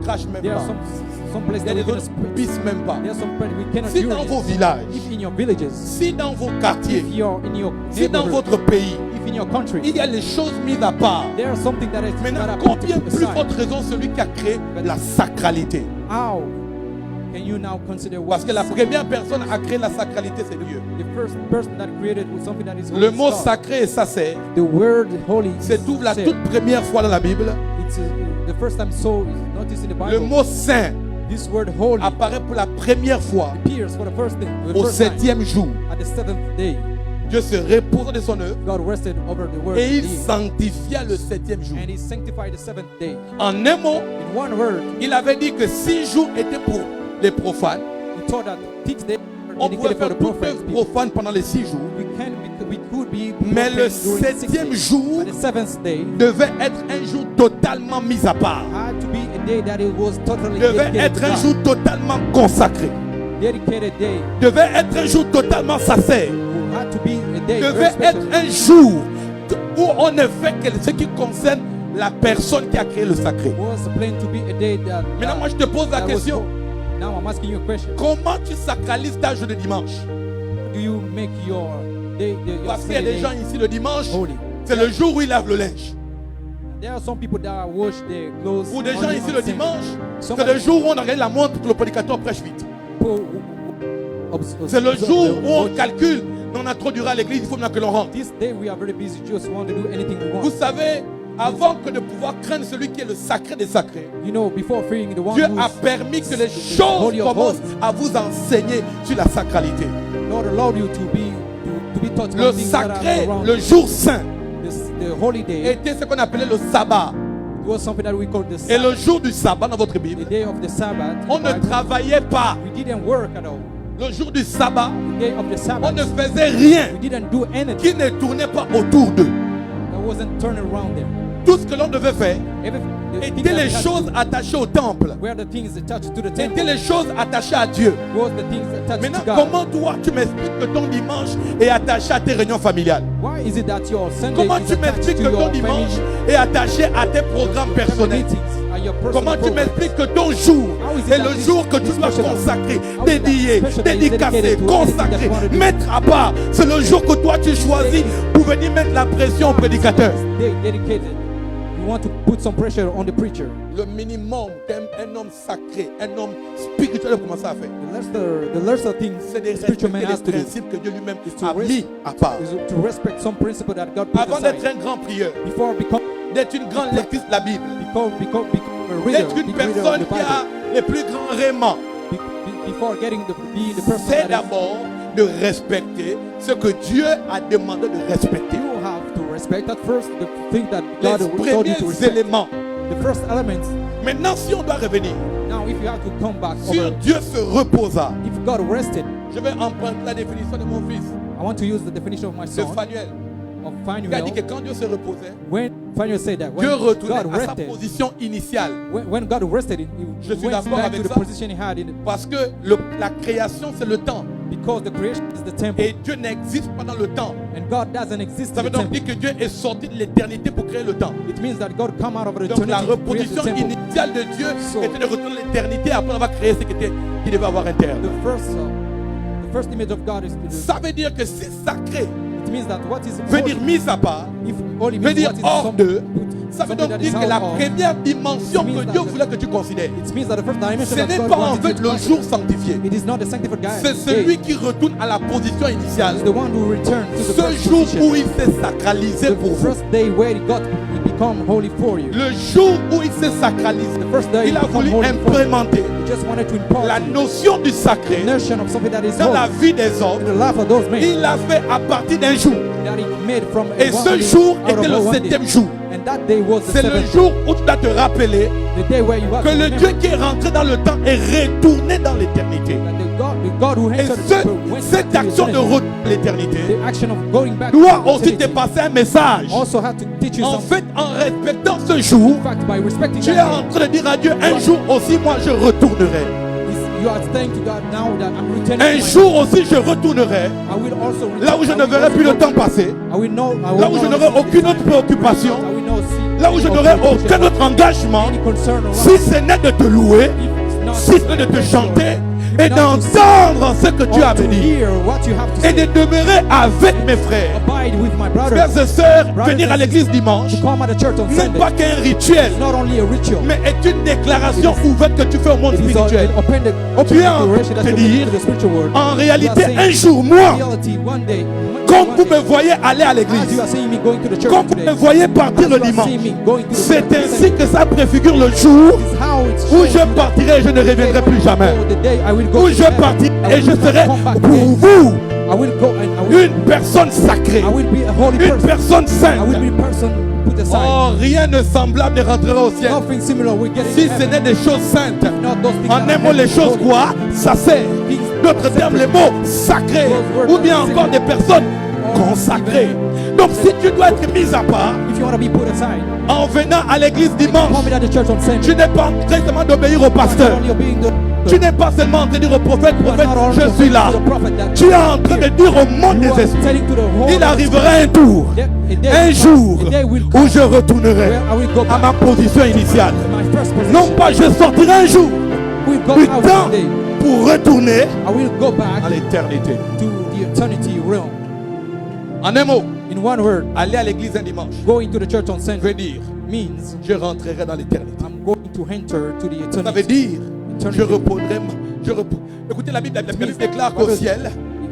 crachent même There are pas. some places Il y a that we des cannot autres qui pissent même pas. There are some places we cannot Si dans vos urinate. villages, If in your villages, si dans vos quartiers, if you're in your si dans neighborhood, votre pays, if in your country, il y a les choses mises à part. there are something that is Maintenant, that are combien put plus aside. forte raison celui qui a créé la sacralité? How can you now consider what Parce que la première personne à créer la sacralité, c'est Dieu. the first person that created was something that is holy? Le mot is God. sacré et sacré, The word holy c'est tout la said. toute première fois dans la Bible. It's the first time so is noticed in the Le Bible. mot saint This word holy apparaît pour la première fois appears for the first thing, the au first time, 7e jour. at the seventh day. Dieu se reposa de son œuvre God rested over the word et il day, sanctifia le 7e jour. and He sanctified the seventh day. En un mot, In one word, il avait dit que 6 jours étaient pour les profanes. He taught that 6 days On were pouvait dedicated for faire the toute prophets. œuvre profane pendant les 6 jours. We could be Mais le profane during 6 7e days. jour But the seventh day devait être un jour totalement mis à part. had to be a day that it was totally Devait dedicated être to un God. jour totalement consacré. Dedicated day Devait être un jour totalement sacré. who had to be a day very Devait special. être un jour où on ne fait que ce qui concerne la personne qui a créé le sacré. Was planned to be a day that. Maintenant, moi, je te pose la that was question. ho- Now I'm asking you a question. Comment tu sacralises ta journée de dimanche? Do you make your day, your Parce qu'il y a Sunday des gens day ici le dimanche, holy? c'est le jour où ils lavent le linge. There are some people that wash their clothes. Ou des gens only ici on le Sunday. dimanche, c'est Somebody- le jour où on regarde la montre pour que le prédicateur prêche vite. C'est le observe jour the où on watch. calcule, on a trop duré à l'église, il faut maintenant que l'on rentre. This day we are very busy, just want to do anything we Vous want. savez, avant que de pouvoir craindre celui qui est le sacré des sacrés, You know, before fearing the one Dieu who a permis que les choses holy of commencent holies, à vous enseigner sur la sacralité. Lord allowed you to be taught Le on things that are sacré, around le you. jour saint, The holy day était ce qu'on appelait le sabbat. was something that we called the Et le Sabbath. jour du sabbat dans votre The Bible, day of the Sabbath. on ne travaillait pas. We didn't work at all. Le jour du sabbat, The day of the on ne Sabbath. faisait rien We didn't do anything qui ne tournait pas autour d'eux. that wasn't turning around them. Tout ce que l'on devait faire The things étaient that les we had to choses do attachées au temple. were the things attached to the Étaient temple. les choses attachées à Dieu. Was the things attached Maintenant, to God. comment toi tu m'expliques que ton dimanche est attaché à tes réunions familiales? Why is it that your Sunday Comment is tu attached m'expliques to que ton your dimanche family est attaché à tes programmes personnels? meetings and your personal Comment tu programs? m'expliques que ton jour How is it est that le this- jour que tu this dois special- consacrer, how is dédier, that special that is dédicacer, dedicated to anything that consacrer, you want to do? mettre à part? C'est le jour que toi tu choisis pour venir mettre la pression au prédicateur. They dedicated. You want to put some pressure on the preacher. Le minimum qu'un homme sacré, un homme spirituel doit commencer à faire, The lesser thing c'est de spiritual man has respecter to les do principes que Dieu lui-même to a mis à part. is to respect some principle that God put Avant d'être aside un grand prieur, before become d'être une grande lectrice de la Bible, a reader, d'être une big reader of personne the qui a Bible. les plus grands raiments, Before getting being the person c'est that is, d'abord de respecter ce que Dieu a demandé de respecter. you have to respect at first the thing that Les God told you premiers to respect. éléments. The first elements. Maintenant, si on doit revenir Now, if you have to come back sur over, Dieu se reposa, if God rested, je vais emprunter la définition de mon fils, I want to use the definition of my de son, Phanuel, of qui a dit que Phanuel. quand Dieu se reposait, When Phanuel said that, when Dieu retournait God à sa rested, position initiale. when God rested, he Je suis went d'accord back avec to the ça. position he had in Parce que la création, c'est le temps. because the creation is the temple, Et Dieu n'existe pas dans le temps. and God doesn't exist Ça in veut the donc temple. dire que Dieu est sorti de l'éternité pour créer le temps. It means that God come out of Donc la eternity to create the reposition temple. initiale de Dieu So- était de retourner à l'éternité après avoir créé ce qui devait avoir un terme. The first image of God is Ça veut dire que si sacré it means that what is veut holy, dire mis à part, if holy veut means dire what is hors d'eux, ça veut something donc that dire is que la out of, première dimension It means que that Dieu the- voulait que tu considères, it means that the first dimension ce that n'est God pas en wanted you fait to le consider, jour sanctifié. it is not the sanctified guy. C'est celui qui retourne à la position initiale. It's the one who returned to the Ce first jour position. où il s'est sacralisé The pour vous. first day where he become holy for you. Le jour où il s'est sacralisé, The first day il a he become voulu holy for you. implémenter He just wanted to impart la to you notion du the sacré notion of something that is dans la holy vie des in hommes. the life of those men Il l'a fait à partir d'un jour. that he made from Et a ce one jour day, out était of le one day. 7e jour. And that day was the C'est le seventh jour où tu dois te rappeler the day where you have que to le remember Dieu qui est rentré dans le temps est retourné dans l'éternité. that the God who Et entered the temple went cette back to action de eternity. retour à l'éternité The action of going back doit to aussi te eternity passer un message. also had to teach you En something. fait, en respectant ce jour, In fact, by respecting tu es that en day, train de dire à Dieu, un jour aussi moi je retournerai. you are saying to God now that I'm returning Un to my jour aussi je retournerai I will also return. là où je I ne will verrai also plus le go- temps passer, I will know, I will là où je know n'aurai aucune autre préoccupation. I will know see là où je any n'aurai obligation, aucun autre engagement, any concern or si ce n'est de te louer, if it's not si ce n'est de te to chanter if et not to sing, d'entendre ce que tu or as à to me dire hear what you have to et de say, demeurer avec mes frères. abide with my brothers. Frères et sœurs, Brothers venir à and l'église sisters, dimanche to come at the church on n'est Sunday pas qu'un rituel, is not only a ritual, mais est une déclaration ouverte que tu fais au monde it is spirituel. an open Tu es en declaration that train de you make dire, to the spiritual world. en You réalité, are saying, un jour, in moi, reality, one day, comme one vous day, me voyez aller à as you l'église, are seeing me going to the church comme vous today, me voyez partir as le you are dimanche, seeing me going to the c'est church ainsi today, que ça préfigure le jour this is how it's où shown je you that partirai et je ne reviendrai plus jamais. oh, the day I will go Où to je heaven, partirai I et will je not serai come back pour again. vous I will go and I will, une personne sacrée, I will be a holy une person. personne I will sainte. be a person put aside. Oh, rien de semblable ne rentrera au ciel. Nothing similar will get Si in ce heaven. n'est des choses saintes. Not those things En that un are mot, les heaven, choses holy. quoi? Ça sert. D'autres termes, les mots sacrés. Ou bien encore des personnes consacrées. Donc si tu dois être mis à part If you want to be put aside, en venant à l'église dimanche, come at the church on Sunday. tu n'es pas en train seulement d'obéir au You are pasteur. not only obeying the Tu n'es pas seulement en train de dire au prophète, you are prophète, not only je suis obeying là. to the prophet that Tu es en train de dire au monde you are des esprits, telling to the whole il arrivera un tour, un jour où je retournerai where I will go à back ma position initiale. to my first position. Non pas je sortirai un jour I will go du out temps one day. pour retourner I will go back à l'éternité. to the eternity realm. En un mot, In one word, aller à l'église un dimanche going to the church on veut Sunday dire means je rentrerai dans l'éternité. I'm going to enter to the Ça veut eternity. dire je Eternity. reposerai. Écoutez la Bible déclare qu'au ciel,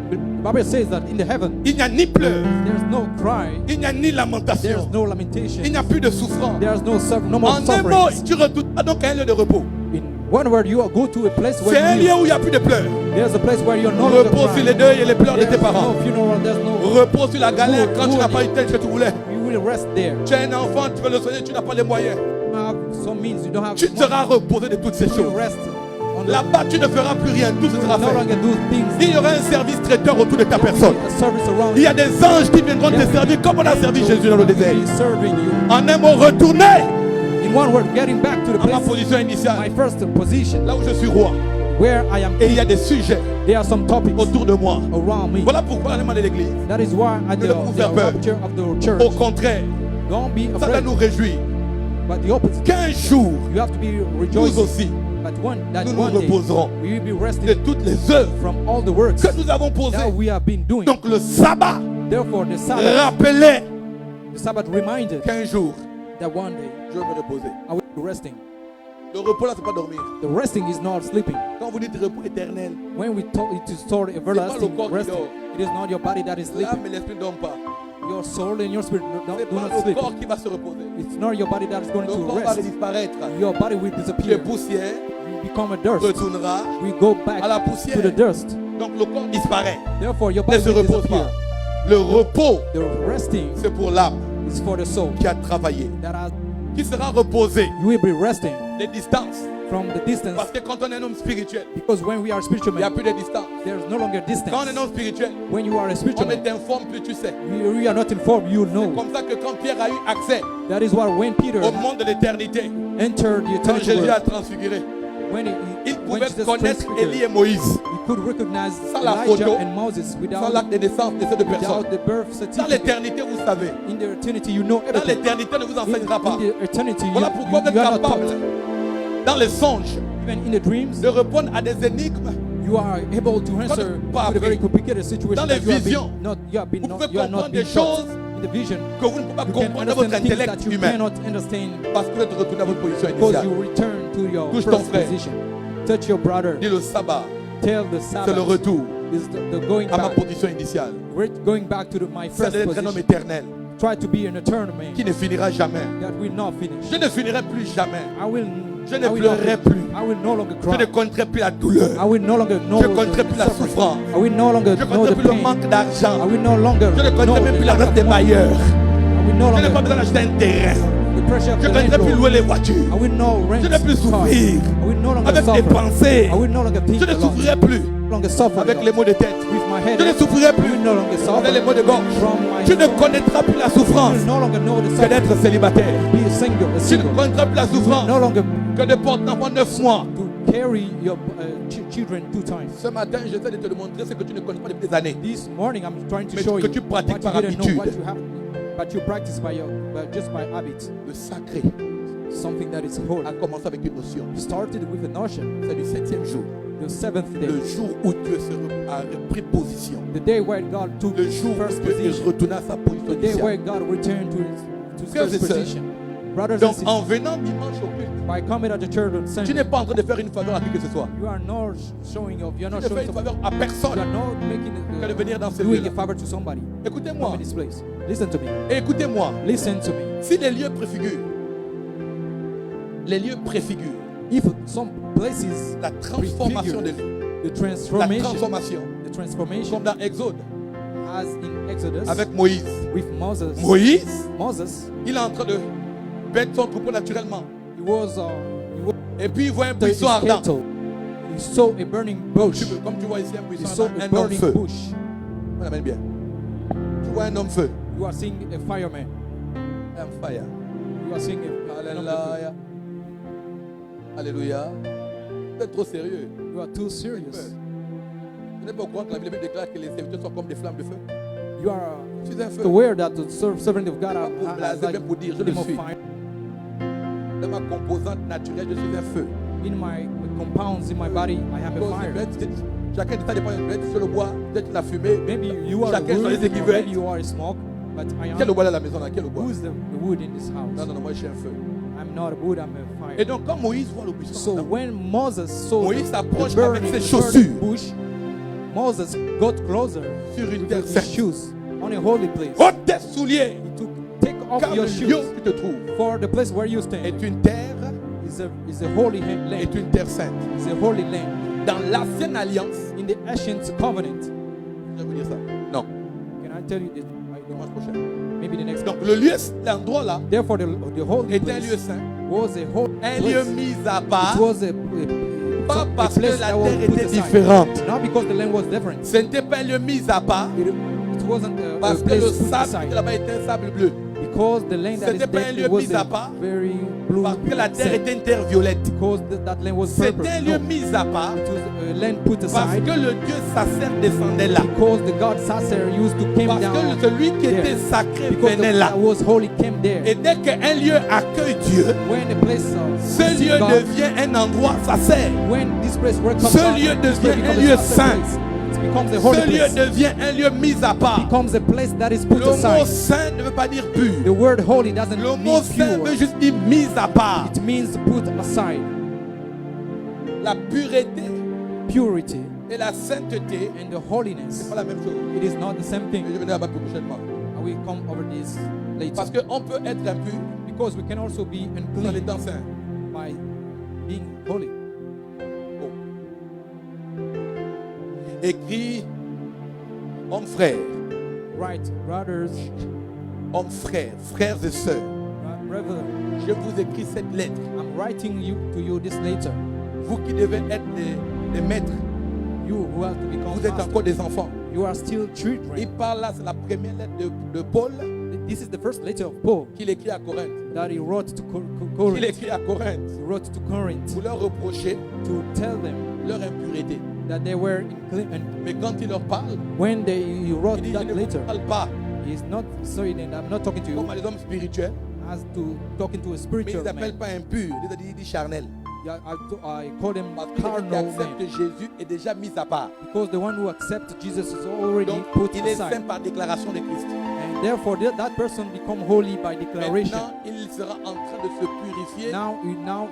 The Bible says that in the heaven il n'y a ni pleurs, there's no cry, il n'y a ni there's lamentation, no lamentation, il n'y a plus de souffrance. there's no more En un mot, suffering. tu retournes donc à un lieu de repos. In one word, you go to a place C'est un where lieu you, où il n'y a plus de pleurs. there's a place where you're no longer Repos sur les crying. deuils et les pleurs de tes There's parents. no funeral, there's no. Repos sur la galère quand tu n'as pas eu tel que tu voulais. You will rest there. Tu as un enfant, tu veux le soigner, tu n'as pas les moyens. You have some means, you don't have. Tu seras reposé de toutes ces You will choses. rest on the. Là-bas, tu ne feras plus rien. Tout ce sera No fait. longer do things. Il y aura un service traiteur autour de ta There will personne. be a service around Il y a des anges qui viendront te servir comme on a servi Jésus dans le désert. you. Serving you. En un mot, retourner In one word, getting back to the à ma place, position my initiale, first position, là où je suis roi. where I am. Et il y a des sujets There are some topics autour de moi. around me. Voilà pourquoi on demande à l'église. That is why at Ne the, vous the faire peur. rapture of the church, Au contraire, don't be ça doit afraid, nous réjouir but the opposite. qu'un jour, You have to be nous rejoicing. aussi, But that nous nous one day reposerons we will be de rested toutes les œuvres from all the works que nous avons posées. that we have been doing. Donc le sabbat Therefore, the Sabbath reminded qu'un jour, that one day je vais me reposer. I will be resting. Le repos là, c'est pas dormir. The resting is not sleeping. Quand vous dites repos éternel, When we talk it is toward everlasting corps qui resting, dort. it is not your body that is l'âme sleeping. et l'esprit ne dorment pas. Your soul and your spirit Ce n'est do pas not le sleep. corps qui va se reposer. It's not your body that is going Le to corps va rest. disparaître. Your body will Tu es disappear. poussière, You become a dust. retournera We go back à la to poussière. the dust. Donc le corps disparaît. Therefore, your Ne body se will repose disappear. pas. Le repos, The resting c'est pour l'âme is for the soul. qui a travaillé, That has, qui sera reposée you will be resting des distances. from the distance. Parce que quand on est un homme spirituel, Because when we are spiritual il n'y a men, plus de distance. there's no longer distance. Quand on est un homme spirituel, When you are a spiritual on ne man, t'informe plus, tu sais. we are not informed, you know. Comme ça que quand Pierre a eu accès That is why when Peter au monde de l'éternité, entered the quand eternity Jésus a world, transfiguré, when il when pouvait Jesus connaître transfigured, Élie et Moïse he could recognize sans la Elijah photo, and Moses sans without, l'acte de naissance de ces deux personnes. without the birth Dans certificate. l'éternité, vous savez. In the eternity, you know Dans everything. l'éternité, on ne vous In, enseignera pas. in the eternity, Voilà pourquoi vous êtes you are not capable, taught. dans les songes, Even in the dreams, de répondre à des énigmes. you are able to answer pas to the very appris. complicated situation Dans les that you have visions, been not, you have been vous not, pouvez you are not comprendre des being taught. choses In the vision, que vous ne pouvez pas you can comprendre dans votre understand things intellect that you humain. cannot understand Parce que vous êtes retourné à votre position because initiale. you return to your Touche ton first frère. position. Touch your brother. Dis le sabbat, Tell the c'est le Sabbath retour is the going à ma back. position initiale. Going back to my C'est first d'être un homme position. éternel Try to be an eternal man qui ne finira jamais. that will not finish. Je ne finirai plus jamais. Je ne pleurerai plus. I will no longer Je ne cry. connaîtrai plus la douleur. I will no longer know Je connaîtrai plus la suffering. souffrance. I will no longer Je ne know connaîtrai the plus le pain. manque d'argent. I will no longer Je ne know connaîtrai même the plus la lack reste of des money. bailleurs. I will no Je n'ai pas longer besoin d'acheter un terrain. the pressure of Je the ne connaîtrai plus landlord. louer les voitures. I will no rent Je n'ai plus car. souffrir I will no longer avec suffer. des pensées. I will no longer think Je ne a lot. souffrirai plus No longer suffer avec a les lot. maux de tête. With my head. Je ne souffrirai I plus will no longer suffer avec les maux de gorge. from my Tu ne soul. connaîtras plus la I souffrance will no longer know the que suffering. d'être célibataire. Be a single. Tu ne connaîtras plus la souffrance No longer que de porter un enfant 9 mois. to carry your children 2 times. Ce matin, j'essaie de te montrer ce que tu ne connais pas depuis des années. This morning, I'm trying to Mais show que you tu pratiques what you par didn't know, what habitude. you have but you practice just by habit. Le sacré Something that is holy. a commencé avec une notion. Started with a notion. C'est du 7e jour. The seventh day. Le jour où Dieu a pris position. The day where God took Le jour first où Dieu est position. retourné à sa position The day where initiale. God returned to his Frères et first sœurs, position. Brothers and Donc sisters, en venant dimanche au culte, by coming at the church on tu Sunday, n'es pas en train de faire une faveur à qui que ce soit. you are not showing off. You are Tu not ne fais showing une something. faveur à You personne are not making que de venir dans ce doing lieu. a favor to somebody. Écoutez-moi. Come in this place. Listen to me. Et écoutez-moi. Listen to me. Si les lieux préfigurent If some places la transformation des lieux, the la transformation, comme dans Exode, as in Exodus avec Moïse. with Moses. Moses, il est en train de mettre son troupeau naturellement. He was Et puis il voit un his buisson ardent. cattle. He saw a burning bush. Comme tu vois ici un He buisson saw ardent, a un homme burning feu. bush. On l'amène bien. Tu vois un homme feu. You are seeing a fireman. Un fire. You are seeing a Alléluia. Alléluia. Vous êtes trop sérieux. You are too serious. Vous n'êtes pas au courant que la Bible déclare que les serviteurs sont comme des flammes de feu. You are Je suis un feu. aware that the servant of God Pas pour has blaser, like mais pour dire, je le flame of suis. fire. Dans ma composante naturelle, je suis un feu. In my compounds in my body, I have a fire. Chacun de ça dépend. Peut-être sur le bois, peut-être la fumée. Maybe you are Chacun wood, choisit ce qu'il or veut maybe être. you are smoke, but I Quel am. bois dans la maison là? Quel bois? Who is the wood in this house? Non, moi je suis un feu. I'm not a wood, I'm a fire. Et donc quand Moïse voit le buisson, So ardent, when Moses saw Moïse the s'approche burning, avec ses the chaussures burning bush, Moses got closer sur une with terre his sainte. shoes on a holy place. Ôte tes souliers, Take off car le your lieu shoes, où tu te trouves for the place where you stand est une terre, is a holy land. est une terre sainte. It's a holy land. Dans l'ancienne alliance, In the ancient covenant, je vais vous dire ça. Non, can I tell you this? I don't dimanche prochain. Maybe the next Donc one. le lieu, l'endroit là, Therefore, the holy est un lieu place saint, was a holy un lieu place. mis à It part, was pas a parce que place la that was terre put était aside. différente. Not because the land was different. Ce n'était pas un lieu mis à part, It wasn't a parce que place le put sable aside. qui là-bas était un sable bleu. Because the land that is C'était pas un there lieu it was mis à a part, very blue parce que la terre sand. était une terre violette. Because that land was purple. C'était un lieu No, mis à part, it was a land put parce aside. que le Dieu Sacer descendait là. Because the god Sacer used to came Parce down que celui qui there. était sacré Because venait the là. that was holy came there. Et dès qu'un lieu accueille Dieu, When the place ce lieu God, devient un endroit sacré. when this place where comes Ce out, lieu this place devient becomes un lieu a sacred saint. place. It becomes a holy Ce lieu place. devient un lieu mis à part. Becomes a place that is put Le mot aside. saint ne veut pas dire The pur. word holy doesn't Le mean mot saint pure. veut juste dire mis à part. It means put aside. La pureté Purity et la sainteté, and the c'est holiness. pas la même chose. It is not the same Mais thing. je vais venir là-bas plus prochainement. I will come over this later. Parce qu'on peut être impur Because we can also be tout en unclean étant saint. by being holy. Bon. Écrit, homme frère, Right, brothers, homme frère, frères et sœurs, brother, je vous écris cette lettre. I'm writing to you this later. Vous qui devez être des maîtres, You who have to become vous êtes master. encore des enfants. You are still children. Il parle là, c'est la première lettre de Paul This is the first letter of Paul qu'il écrit à Corinthe. that he wrote to Il Corinth. écrit à Corinthe He wrote to Corinth pour leur reprocher to tell them leur impureté. that they were unclean. And Mais quand il leur parle, when he wrote il dit, je that ne vous letter, parle pas he's not sorry. Then I'm not talking to you comme à des hommes spirituels, as to talking to a mais spiritual ils n'appellent man. pas impur, il dit charnel. Yeah, I call them Parce que celui qui carnal accepte man Jésus est déjà mis à part. because the one who accepts Jesus is already Donc, put il est aside, saint par déclaration de Christ. and therefore that person become holy by declaration. Maintenant, il sera en train de se purifier. Now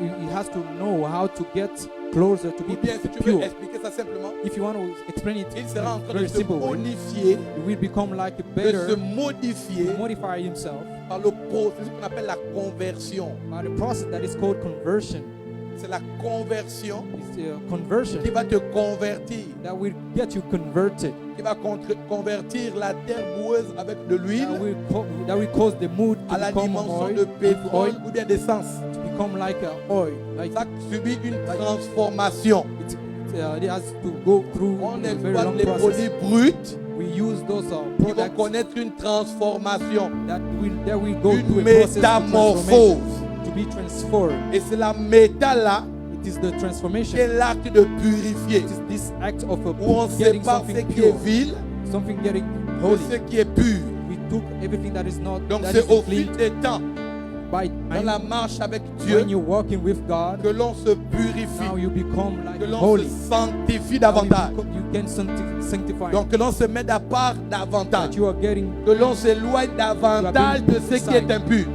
he has to know how to get closer to Ou be bien, si tu veux pure. expliquer ça simplement, If you want to explain it il sera en train de very se simple way, modifier, he will become like a de se better, modifier modify himself par le processus qu'on appelle la conversion. by the process that is called conversion. C'est la conversion It's a conversion qui va te convertir, that will get you converted. qui va convertir la terre boueuse avec de l'huile That will cause the mood to à la become dimension oil, de pétrole oil ou bien d'essence. to become like oil. Like Ça subit une transformation. it has to go through On a very long exploite les process. produits bruts We use those qui vont products connaître une transformation, that will go une through a process of métamorphose. transformation, to be transformed. Et c'est la méta là It is the qui transformation. est l'acte de purifier. It is this act of Où on getting sépare ce something qui est pure, vil something getting de holy. ce qui est pur. We cook everything that is not Donc that c'est is au fil unclean. des temps, By dans time, la marche avec when Dieu, you're walking with God, que l'on se purifie, now you become like que l'on holy. se sanctifie Now davantage. you can sanctify. Donc que l'on se met à part davantage. That you are getting, Que l'on s'éloigne davantage de ce qui est impur.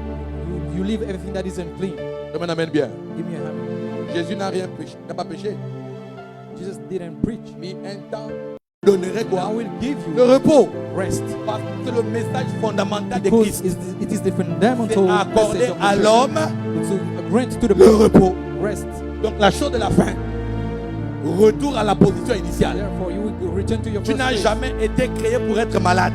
you leave everything that is unclean. Amen, amen, bien. Give me a hand. Jésus n'a rien péché, n'a pas péché. Jesus didn't preach. Mais un temps, donnerait I quoi? will give Le you repos. rest. Parce que c'est le message fondamental de Because Christ. it is the C'est fundamental accorder message of à the l'homme church. To grant to the le repos. rest. Donc la chose de la fin, retour à la position initiale. Therefore, you will return to your Tu first n'as state. jamais été créé pour être malade.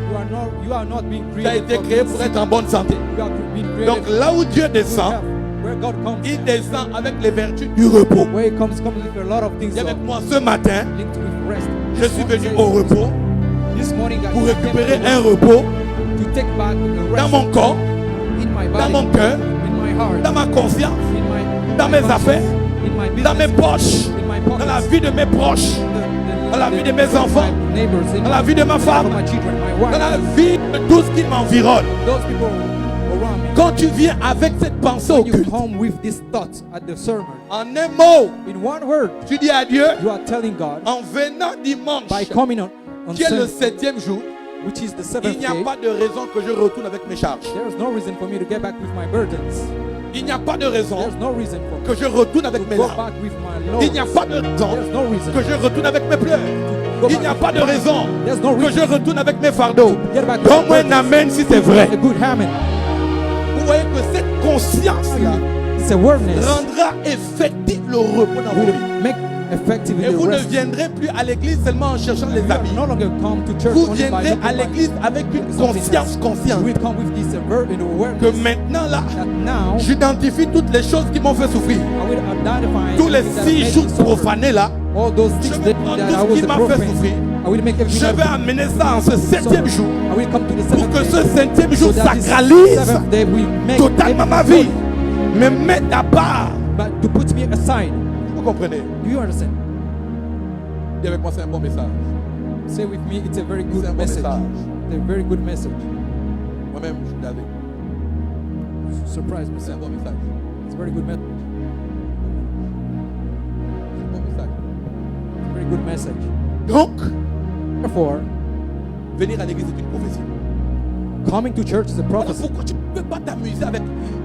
You are not being Tu as created été for créé being pour sick. être en bonne santé. You are being created Donc là où Dieu for descend, health. Where God comes, il descend avec les vertus du repos. where He comes with a lot of things Et avec moi ce matin, linked with rest. je suis venu au repos This morning, I pour came récupérer to un repos to take back the dans rest mon corps, in my dans body, mon cœur, in my heart, dans ma conscience, in my dans mes conscience, affaires, in my business, dans mes poches, in my pockets, dans la vie de mes proches, dans la vie de mes enfants, my neighbors, in dans la vie de ma femme, my children, my wife, dans la vie de tout ce qui m'environne. those people around me. Quand tu viens avec cette pensée When you occulte, come with this thought at the sermon, en un mot, in one word, tu dis à Dieu, you are telling God, en venant dimanche, by coming on qui est le Sunday, 7e jour, which is the il seventh n'y a day, pas de raison que je retourne avec mes charges. there is no reason for me to get back with my burdens. Il n'y a pas de raison There's no reason for me que je retourne avec to mes go larmes. back with my Il n'y a loads. pas de raison There's no reason que je retourne avec mes pleurs. go Il back n'y a with pas de my raison There's no que je reason retourne avec mes fardeaux. get back with Donne-moi my un amen si c'est vrai. a good amen. Vous voyez que cette conscience-là It's a awareness rendra effectif le repos dans vos will vies. make effective Et in the vous ne rest. viendrez plus à l'église seulement en cherchant les You amis. no longer come to church Vous only by viendrez looking à by l'église avec une something conscience else. consciente. You will come with this awareness Que maintenant là, that now j'identifie toutes les choses qui m'ont fait souffrir. I will identify Tous les everything that 6 made jours me suffer. profanés là, All those je 6 vais days prendre that tout I ce was qui a m'a fait prophet. souffrir. I will make everything Je vais that amener ça en ce 7e jour I will come to the pour seventh que day. ce 7e jour So that this sacralise seventh day will make totalement ma everything vie, me mette à part. but to put me aside. Vous comprenez? Do you understand? Dis avec moi, c'est un bon message. Say with me, it's a very good C'est un bon message. message. It's a very good message. Moi-même, je suis d'accord. Surprise C'est un myself. bon message. It's a very good message. C'est un bon message. Very good message. Donc, Therefore, venir à l'église est une prophétie. coming to church is a Voilà prophecy. pourquoi tu ne peux pas t'amuser avec.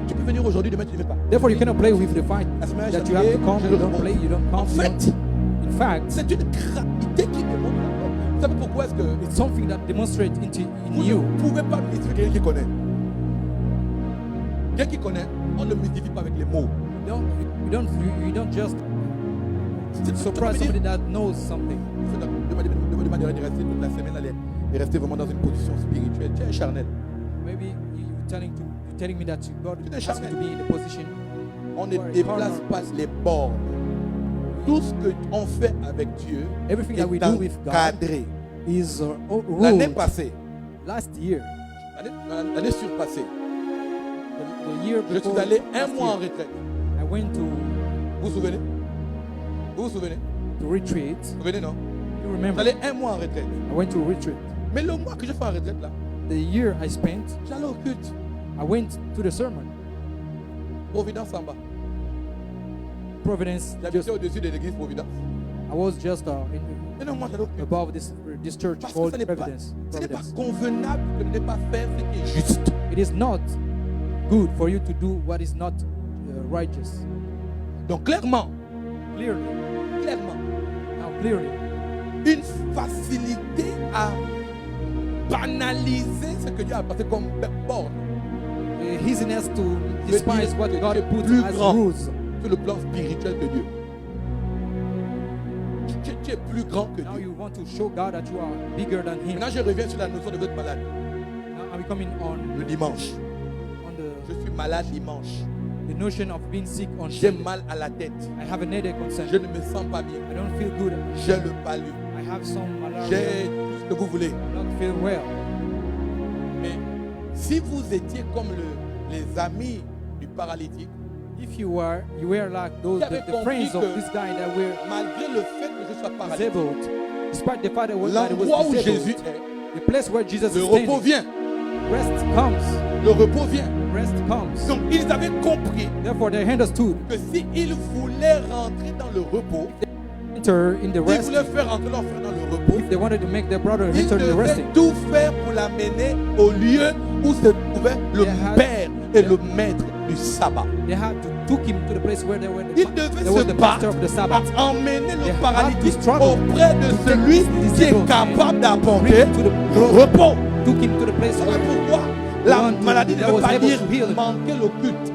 Tu peux venir aujourd'hui, demain tu ne viens pas. Therefore, you cannot play with the fact La semaine that you have to come, je you le don't repose. play, you don't En come. you fait, don't- In fact, c'est une gravité qui démontre la foi. Vous savez pourquoi est-ce que it's something that demonstrates in vous you. ne pouvez pas mystifier quelqu'un qui connaît. Quelqu'un qui connaît, on ne le mystifie pas avec les mots. You don't just C'est surprise somebody that knows something. Demande de rester toute la semaine, et rester vraiment dans une position spirituelle. Tu es charnel. Maybe you're telling me that God Tu es asked me charnel. to be in a position. On ne déplace pas les bornes. Tout ce qu'on fait avec Dieu Everything that we est do with God encadré. is L'année ruled. passée, Last year, l'année surpassée, the year je before, suis allé un last mois en year, retraite. I went Vous vous souvenez? Vous vous souvenez? to retreat. Vous vous souvenez, non? You Je remember? suis allé un mois en retraite. I went to retreat. Mais le mois que je fais en retraite là, The year I spent, j'allais au culte. I went to the sermon. Providence en bas. Providence. J'habitais au-dessus de l'église Providence. I was just Et non, moi j'allais au culte. above this church Parce que called ce n'est pas Providence. convenable de ne pas faire ce qui est juste. It is not good for you to do what is not righteous. Donc clairement, Clearly, now clearly, une facilité à banaliser ce que Dieu a passé comme borne the easiness to veut despise dire what que God tu es put plus as grand rules. sur le plan spirituel que Dieu. Tu es plus grand que Now Dieu. you want to show God that you are bigger than Him. Maintenant, je reviens sur la notion de votre malade. Now I'm coming Le dimanche. on Je suis malade dimanche. the notion of being sick on J'ai Sunday. mal à la tête. I have an headache on Je Sunday. ne me sens pas bien. I don't feel good. J'ai le palu. I have some malaria. J'ai tout ce que vous voulez. I don't feel well. Mais si vous étiez comme les amis du paralytique, If you were like those Qui avait the compris friends of que- this guy that were malgré le fait que je sois paralytique, disabled, despite the fact that he was l'endroit où disabled, Jésus est, the place where Jesus le is repos standing, vient. rest comes. le repos vient. Rest comes. Donc ils avaient compris Therefore, they understood. que s'ils voulaient rentrer dans le repos, Enter in the ils rest. voulaient faire rentrer leur frère dans le repos, If they wanted to make their brother ils enter in the devaient resting, tout faire pour l'amener au lieu où se trouvait le They had- père et le maître du sabbat. they had to took him to the place where they were. Ils devaient There was se the battre master of the Sabbath. à emmener They le had paralytique to struggle auprès de to take celui this qui est disabled capable man, d'apporter bring him to the le repos. Took him to the place Voilà where. pourquoi la one to- maladie ne that veut was pas able dire to heal him. manquer le culte.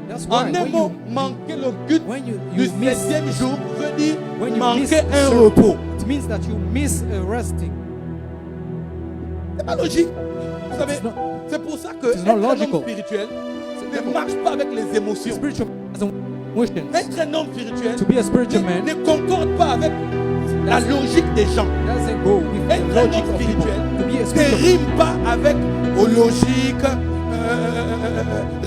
That's En why un when mot, you, manquer le culte when you du miss, 7e jour veut dire when you miss manquer a un service, repos. it means that you miss a resting. C'est pas logique. Vous savez, It's not- c'est pour ça que it's not être un logical. homme spirituel ne marche pas avec les émotions. Spiritual has emotions. Être un homme spirituel To be a spiritual man ne concorde pas avec la logique des gens. doesn't go with the Être un logic homme of people. spirituel To be a ne spiritual man rime pas avec aux logiques,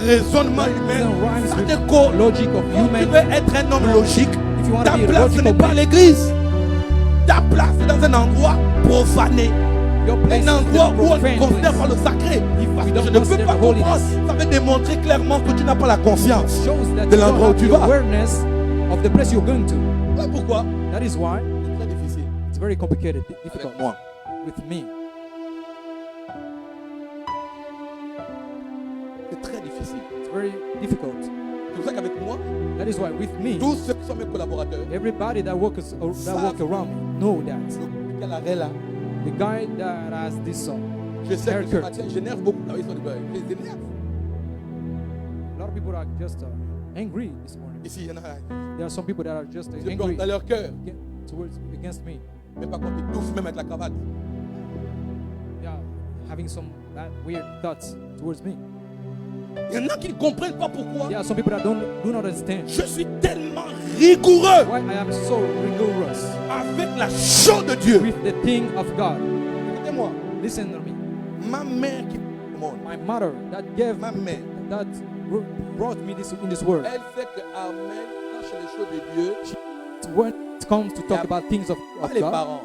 raisonnement humain. doesn't rhyme Ça with te co- logic of Quand tu human. veux être un homme logique, If you want ta to be a place ce n'est logical pas man, l'église. Ta place est dans un endroit profané. your place is Un endroit the où on ne profane considère place. pas le sacré. Parce we que don't je ne peux consider pas the comprendre. holiness. Ça veut démontrer clairement que tu n'as pas la conscience Shows that de you don't l'endroit où have tu the vas. awareness of the place you're going to. Voilà pourquoi That is why c'est très difficile it's very complicated, difficult avec moi. with me. C'est très difficile. It's very difficult. C'est pour ça qu'avec moi, That is why with me, tous ceux qui sont mes collaborateurs, everybody that walk around me know that le gars l'arrêt là, the guy that has this song, je sais que ce Haircut. matin, j'énerve beaucoup. Ah oui, ils sont des- je les énerve. a lot of people are just angry this morning. Ici, il y en a. There are some people that are just Je angry porte dans leur cœur. against me. Mais par contre, ils touffent même avec la cravate. They are having some weird thoughts towards me. Il y en a qui ne comprennent pas pourquoi. There are some people that do not understand Je suis tellement rigoureux why I am so rigorous avec la chose de Dieu. with the thing of God. Écoutez-moi, Listen to me. ma mère qui au monde, My mother that gave ma mère, that brought me this in this world. elle sait que Armel, quand c'est les choses de Dieu, When it comes to talk about things pas of les God, parents.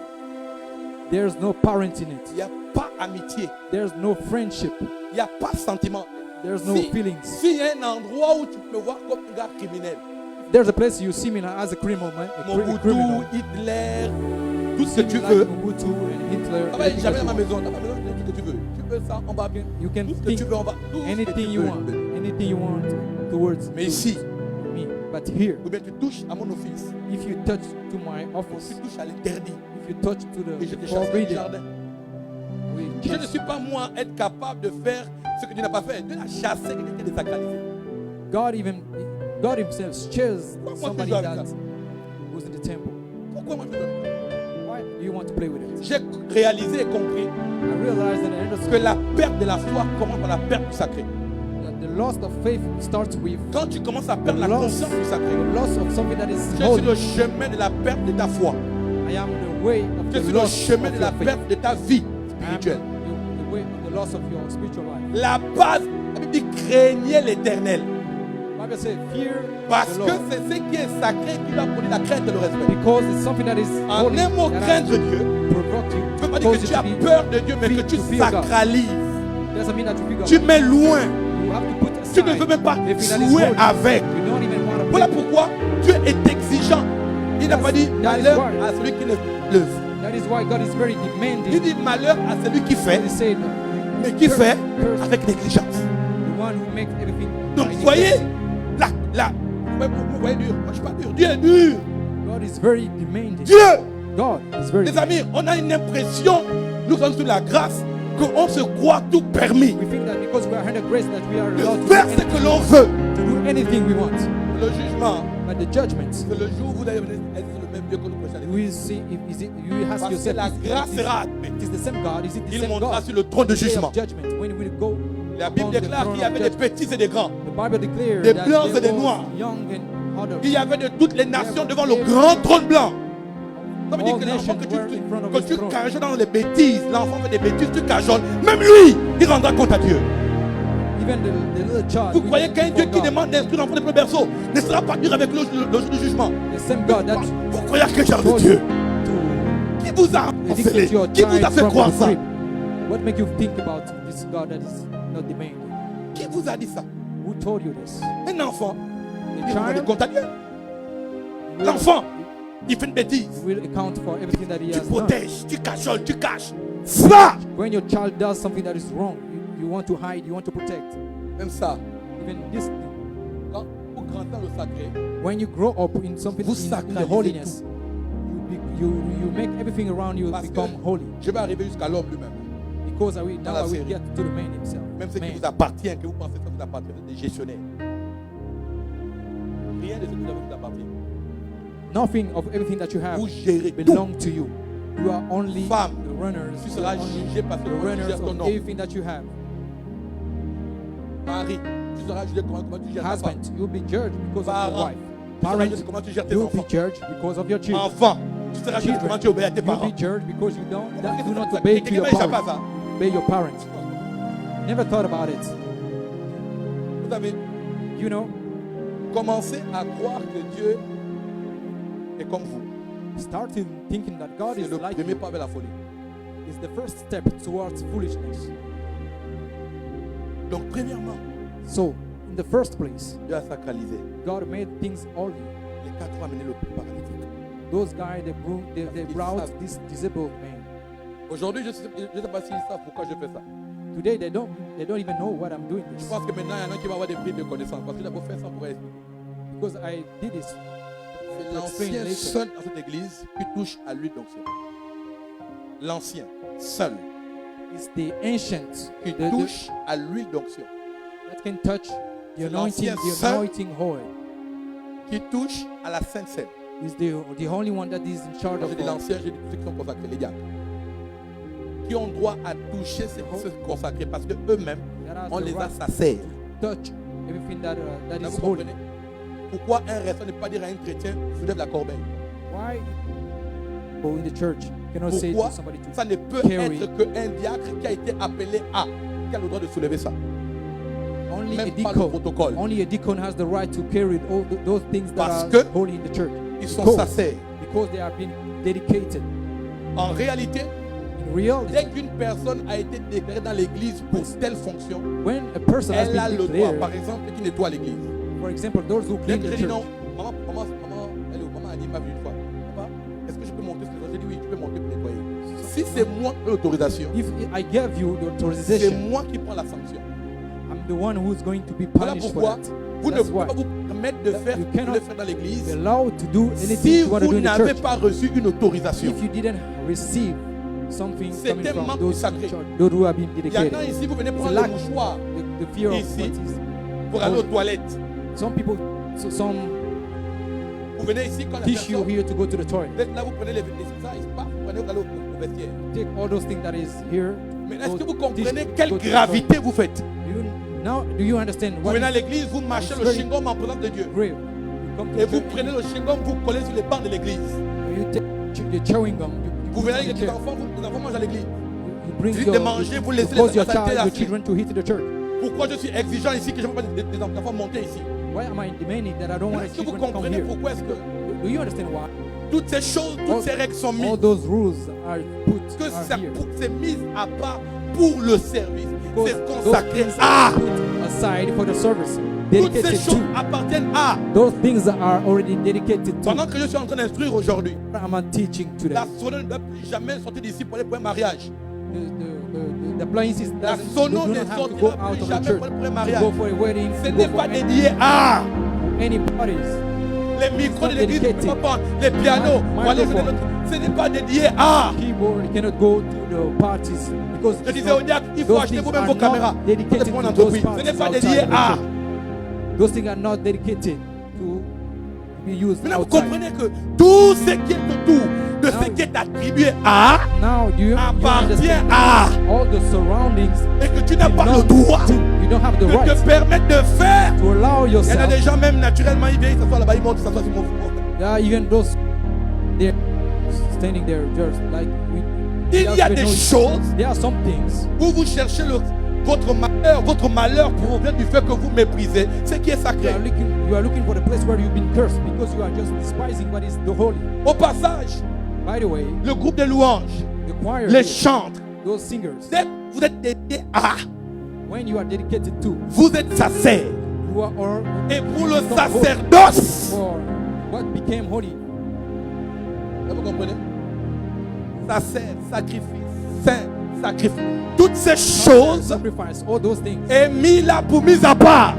there's no parent in it. Il n'y a pas amitié. There's no friendship. Il n'y a pas sentiment. There's no Si- feelings. S'il y a un endroit où tu peux me voir comme un gars criminel, There's a place you see me as a criminal man, a Mobutu, criminal. Hitler, tout ce See que me tu like veux. Mobutu and Hitler. Ah ouais, everything j'avais that dans ma you maison. Dans ma maison, tu fais tout ce que tu veux. Tu veux ça, on va bien. You can Tout ce que think tu veux, on va. Tout ce que anything tu you veux. want, anything you want towards Mais ici, me. But here, ou bien tu touches à mon office, if you touch to my ou office, tu touches à l'interdit, if you touch to et je the te chasse du forbidden, jardin. we Je ne chase. suis pas moi être capable de faire ce que Dieu n'a pas fait. Dieu a chassé quelqu'un qui est désacralisé. God Himself chose Pourquoi moi somebody je joue avec that ça? was in the temple. Pourquoi moi je fais ça? Why do you want to play with it? J'ai réalisé et compris I realized and I que understood la perte de la foi commence par la perte du sacré. that the loss of faith starts with Quand tu commences à perdre la Loss. conscience du sacré, the loss of something that is je suis holy. le chemin de la perte de ta foi. I am the way of Je the suis le loss chemin of de la your faith. perte de ta vie I am spirituelle. the way of the loss of your spiritual life. La base, la Bible dit craignez l'éternel. Bible says, fear Parce the que Lord. c'est ce qui est sacré qui doit produire la crainte et le respect. Because it's something that is En holy, un mot, that has craindre to Dieu, provoke you, ne veut pas dire cause que you tu as to be- peur de Dieu, mais que tu to fear God. sacralises. doesn't mean that you figure Tu out. mets loin. You have to put Tu aside ne veux même pas the thing that is jouer holy. avec. You don't even want to Voilà play. pourquoi Dieu est exigeant. Il n'a pas dit That is malheur why. à celui qui ne lève. That is why God is very Il demanding. dit malheur à celui qui fait, He said, mais qui fait curse avec négligence. the one who makes everything. Donc by voyez, neglect. vous voyez dur. Moi je suis pas dur. Dieu est dur. God is very demanding. Dieu. God is very Les amis, on a une impression, nous sommes sous la grâce, qu'on se croit tout permis. We think that because we are under grace that we are De allowed faire ce que l'on veut. to do anything we want. Le jugement, But the judgment, c'est le jour où vous allez venir être sur le même Dieu que nous prêchons à you l'église. will see if is it, you ask Parce que yourself, la grâce sera it admise. is the same God? Is it the Il same montera God? sur le trône de The day of jugement. judgment, when we go, La Bible upon the déclare throne qu'il y of avait des judgment. petits et des grands. The Bible declares Des that blancs et there des was noirs. young and others. Il y avait de toutes les nations devant le grand trône blanc. Ça veut dire All que l'enfant nations were in front of que his tu throne. cajoles dans les bêtises, l'enfant fait des bêtises, tu cajoles. Même lui, il rendra compte à Dieu. Even the little child. Vous will croyez be qu'un Dieu before qui God. demande d'instruire l'enfant depuis le berceau ne sera pas dur avec le jour du jugement? The same God that Vous croyez à quel genre de told Dieu? you to Qui vous a encelé? dictate your Qui vous a child fait from croire the ça? crib. What make you think about this things God that is not demanding. Qui vous a dit ça? Who told you this? Un enfant. The Il va child compte à Dieu. L'enfant, il fait une bêtise. will account for everything that he Tu has done. protèges, tu cacholes, tu caches. Ça, When your child does something that is wrong, you want to hide, you want to protect. même ça. Even this thing. Quand vous grandissez dans le sacré, When you grow up in something Vous in the sacralisez holiness, you make everything around you parce que become holy. je vais arriver jusqu'à l'homme lui-même. Because now la I will série. get to the man himself. Même ce qui Man. vous appartient, que vous pensez que ça vous appartient, vous êtes des gestionnaires. Rien de ce que vous avez vous appartient. Nothing of everything that you have Vous gérez tout. belong to you. You are only Femme, the runners. tu you seras are only jugé parce que the tu runners gères ton of nom. everything that you have. Mari, tu seras jugé comment tu gères ta femme. Husband, you'll be judged because of Parents, your wife. tu seras Parents, jugé comment tu gères tes you'll enfants. be judged because of your children. Enfant, tu seras jugé comment tu obéis à tes You'll parents. be judged because you do not Ça, obey to quelqu'un your m'a échappé à parents. ça. Obey your parents. Never thought about it. Vous avez You know, commencé à croire que Dieu est comme vous. starting thinking that God C'est is le like premier you pas vers la folie. is the first step towards foolishness. Donc, premièrement, So, in the first place, Dieu a sacralisé. God made things holy. Les quatre ont amené le paralytique. Those guys, they Ils brought savent. this disabled man. Aujourd'hui, je ne sais pas s'ils savent pourquoi je fais ça. Today, they don't even know what I'm doing Je this. pense que maintenant, il y en a qui vont avoir des prises de connaissances. Parce que d'abord, faire ça pour expliquer. Because I did this. C'est To explain l'ancien later. seul dans cette église qui touche à l'huile d'onction. L'ancien, seul, It's the ancient qui the- touche à l'huile d'onction. that can touch the C'est anointing, l'ancien the seul. anointing oil. Qui touche à la Sainte Seine. Is the only one that is in charge Quand of je dis all. l'ancien, je dis tous ceux qui sont consacrés, les diacres. Qui ont droit à toucher ceux qui sont consacrés parce qu'eux-mêmes, That has on the les right assassine. to touch everything that Là, is vous holy. comprenez? Pourquoi un restant ne pas dire à un chrétien, soulève la corbeille? Why people in the church cannot say Pourquoi to somebody to ça ne peut carry? être qu'un diacre qui a été appelé à, qui a le droit de soulever ça? Only Même a pas le deacon. protocole. Only a deacon has the right to carry all those things that Parce are que holy in the church. Ils sont Because- sincères. Because they have been dedicated. En réalité, In reality, dès qu'une personne a été déclarée dans l'église pour telle fonction, when a person has elle a been le droit, declared, par exemple, qui nettoie l'église. for example, those who Dès clean que the j'ai dit church, non, maman Annie m'a vu une fois. Papa, est-ce que je peux monter sur les J'ai dit oui, tu peux monter pour nettoyer. Si c'est moi qui ai l'autorisation, if I gave you the c'est authorization, moi qui prends la sanction. I'm the one who's going to be Voilà punished for pourquoi that. vous ne That's pouvez why pas vous permettre de faire you ce que vous cannot voulez faire dans be l'église allowed to do anything si you want to do vous in the n'avez church. pas reçu une autorisation. If you didn't receive something C'est coming un from manque those in sacré. church, those who have been Il y en a dedicated, ici, vous venez It's prendre a le lack. mouchoir the fear of Ici. what is. pour aller aux toilettes. Some people, some Vous venez ici quand la tissue personne, here to go to the toilet. vous êtes là, vous prenez les ça, il se passe, vous prenez, vous allez au vestiaire. Take all those things that is here. Mais est-ce go- que vous tissue, comprenez go quelle to the gravité vous faites? toilet. Now, do you understand Vous what venez à is l'église, vous marchez le very chewing-gum en présence de Dieu. grave? You come to Et the vous church, prenez le chewing-gum, vous collez sur les bancs de l'église. you take the chewing gum. Vous venez avec you les petits enfants, les enfants mangent à l'église. bring dites your, de manger, you vous laissez cause les your saletés child, your assis. children to hit the church. Pourquoi je suis exigeant ici que je ne veux pas des enfants monter ici? Why am I demanding that I don't want Est-ce my que vous children to come comprenez here? pourquoi est-ce que Do you understand why? toutes ces choses, toutes ces règles sont All mises? those rules are put Que are ça here. c'est mis à part pour le service. Because C'est those consacré things à. are put aside for the service. Toutes ces Dedicated choses to. appartiennent à. Those things are already dedicated Pendant to. que je suis en train d'instruire aujourd'hui, I'm teaching today. la sono ne doit plus jamais sortir d'ici pour aller pour un mariage. The appliances La doesn't, sono you ne don't have to go sortira out plus of the jamais church pour aller pour un to mariage. go for a wedding, Ce to n'est go pas for dédié à. any parties. Les micros de not l'église ne dedicated. peuvent pas prendre. Les pianos. Voilà, Microphone. ce n'est pas dédié à. Keyboard cannot go to the parties because Je it's disais not- au diacre, il faut those acheter things vous-même are vos not caméras. dedicated C'est pour une to those entreprise. Ce parties n'est pas outside dédié of the à. church. Those things are not dedicated to be used Maintenant, vous outside. comprenez que tout ce qui est autour de ce qui est attribué à Now you appartient understand à. all the surroundings. Et que tu n'as You pas don't- le droit you don't have the de right te permettre de faire. to allow Il y en a yourself. des gens, même naturellement, ils viennent, ils s'assoient là-bas, ils montent, ils s'assoient sur mon front. Even those they're standing there just like we. Il y a they des know- choses There are some things où vous cherchez votre malheur provient du fait que vous méprisez ce qui est sacré. you are looking for the place where you've been cursed because you are just despising what is the holy. Au passage, By the way, le groupe de louanges, the choir, les here, chantres, those singers, vous êtes dédié à, when you are dedicated to, vous êtes sacerdoce. you are all Et pour le become sacerdoce, holy. For what became holy. là, vous comprenez? Sacer, sacrifice, saint, sacrifice. Toutes ces choses Sacrifice, all those things. est mis là pour mise à part.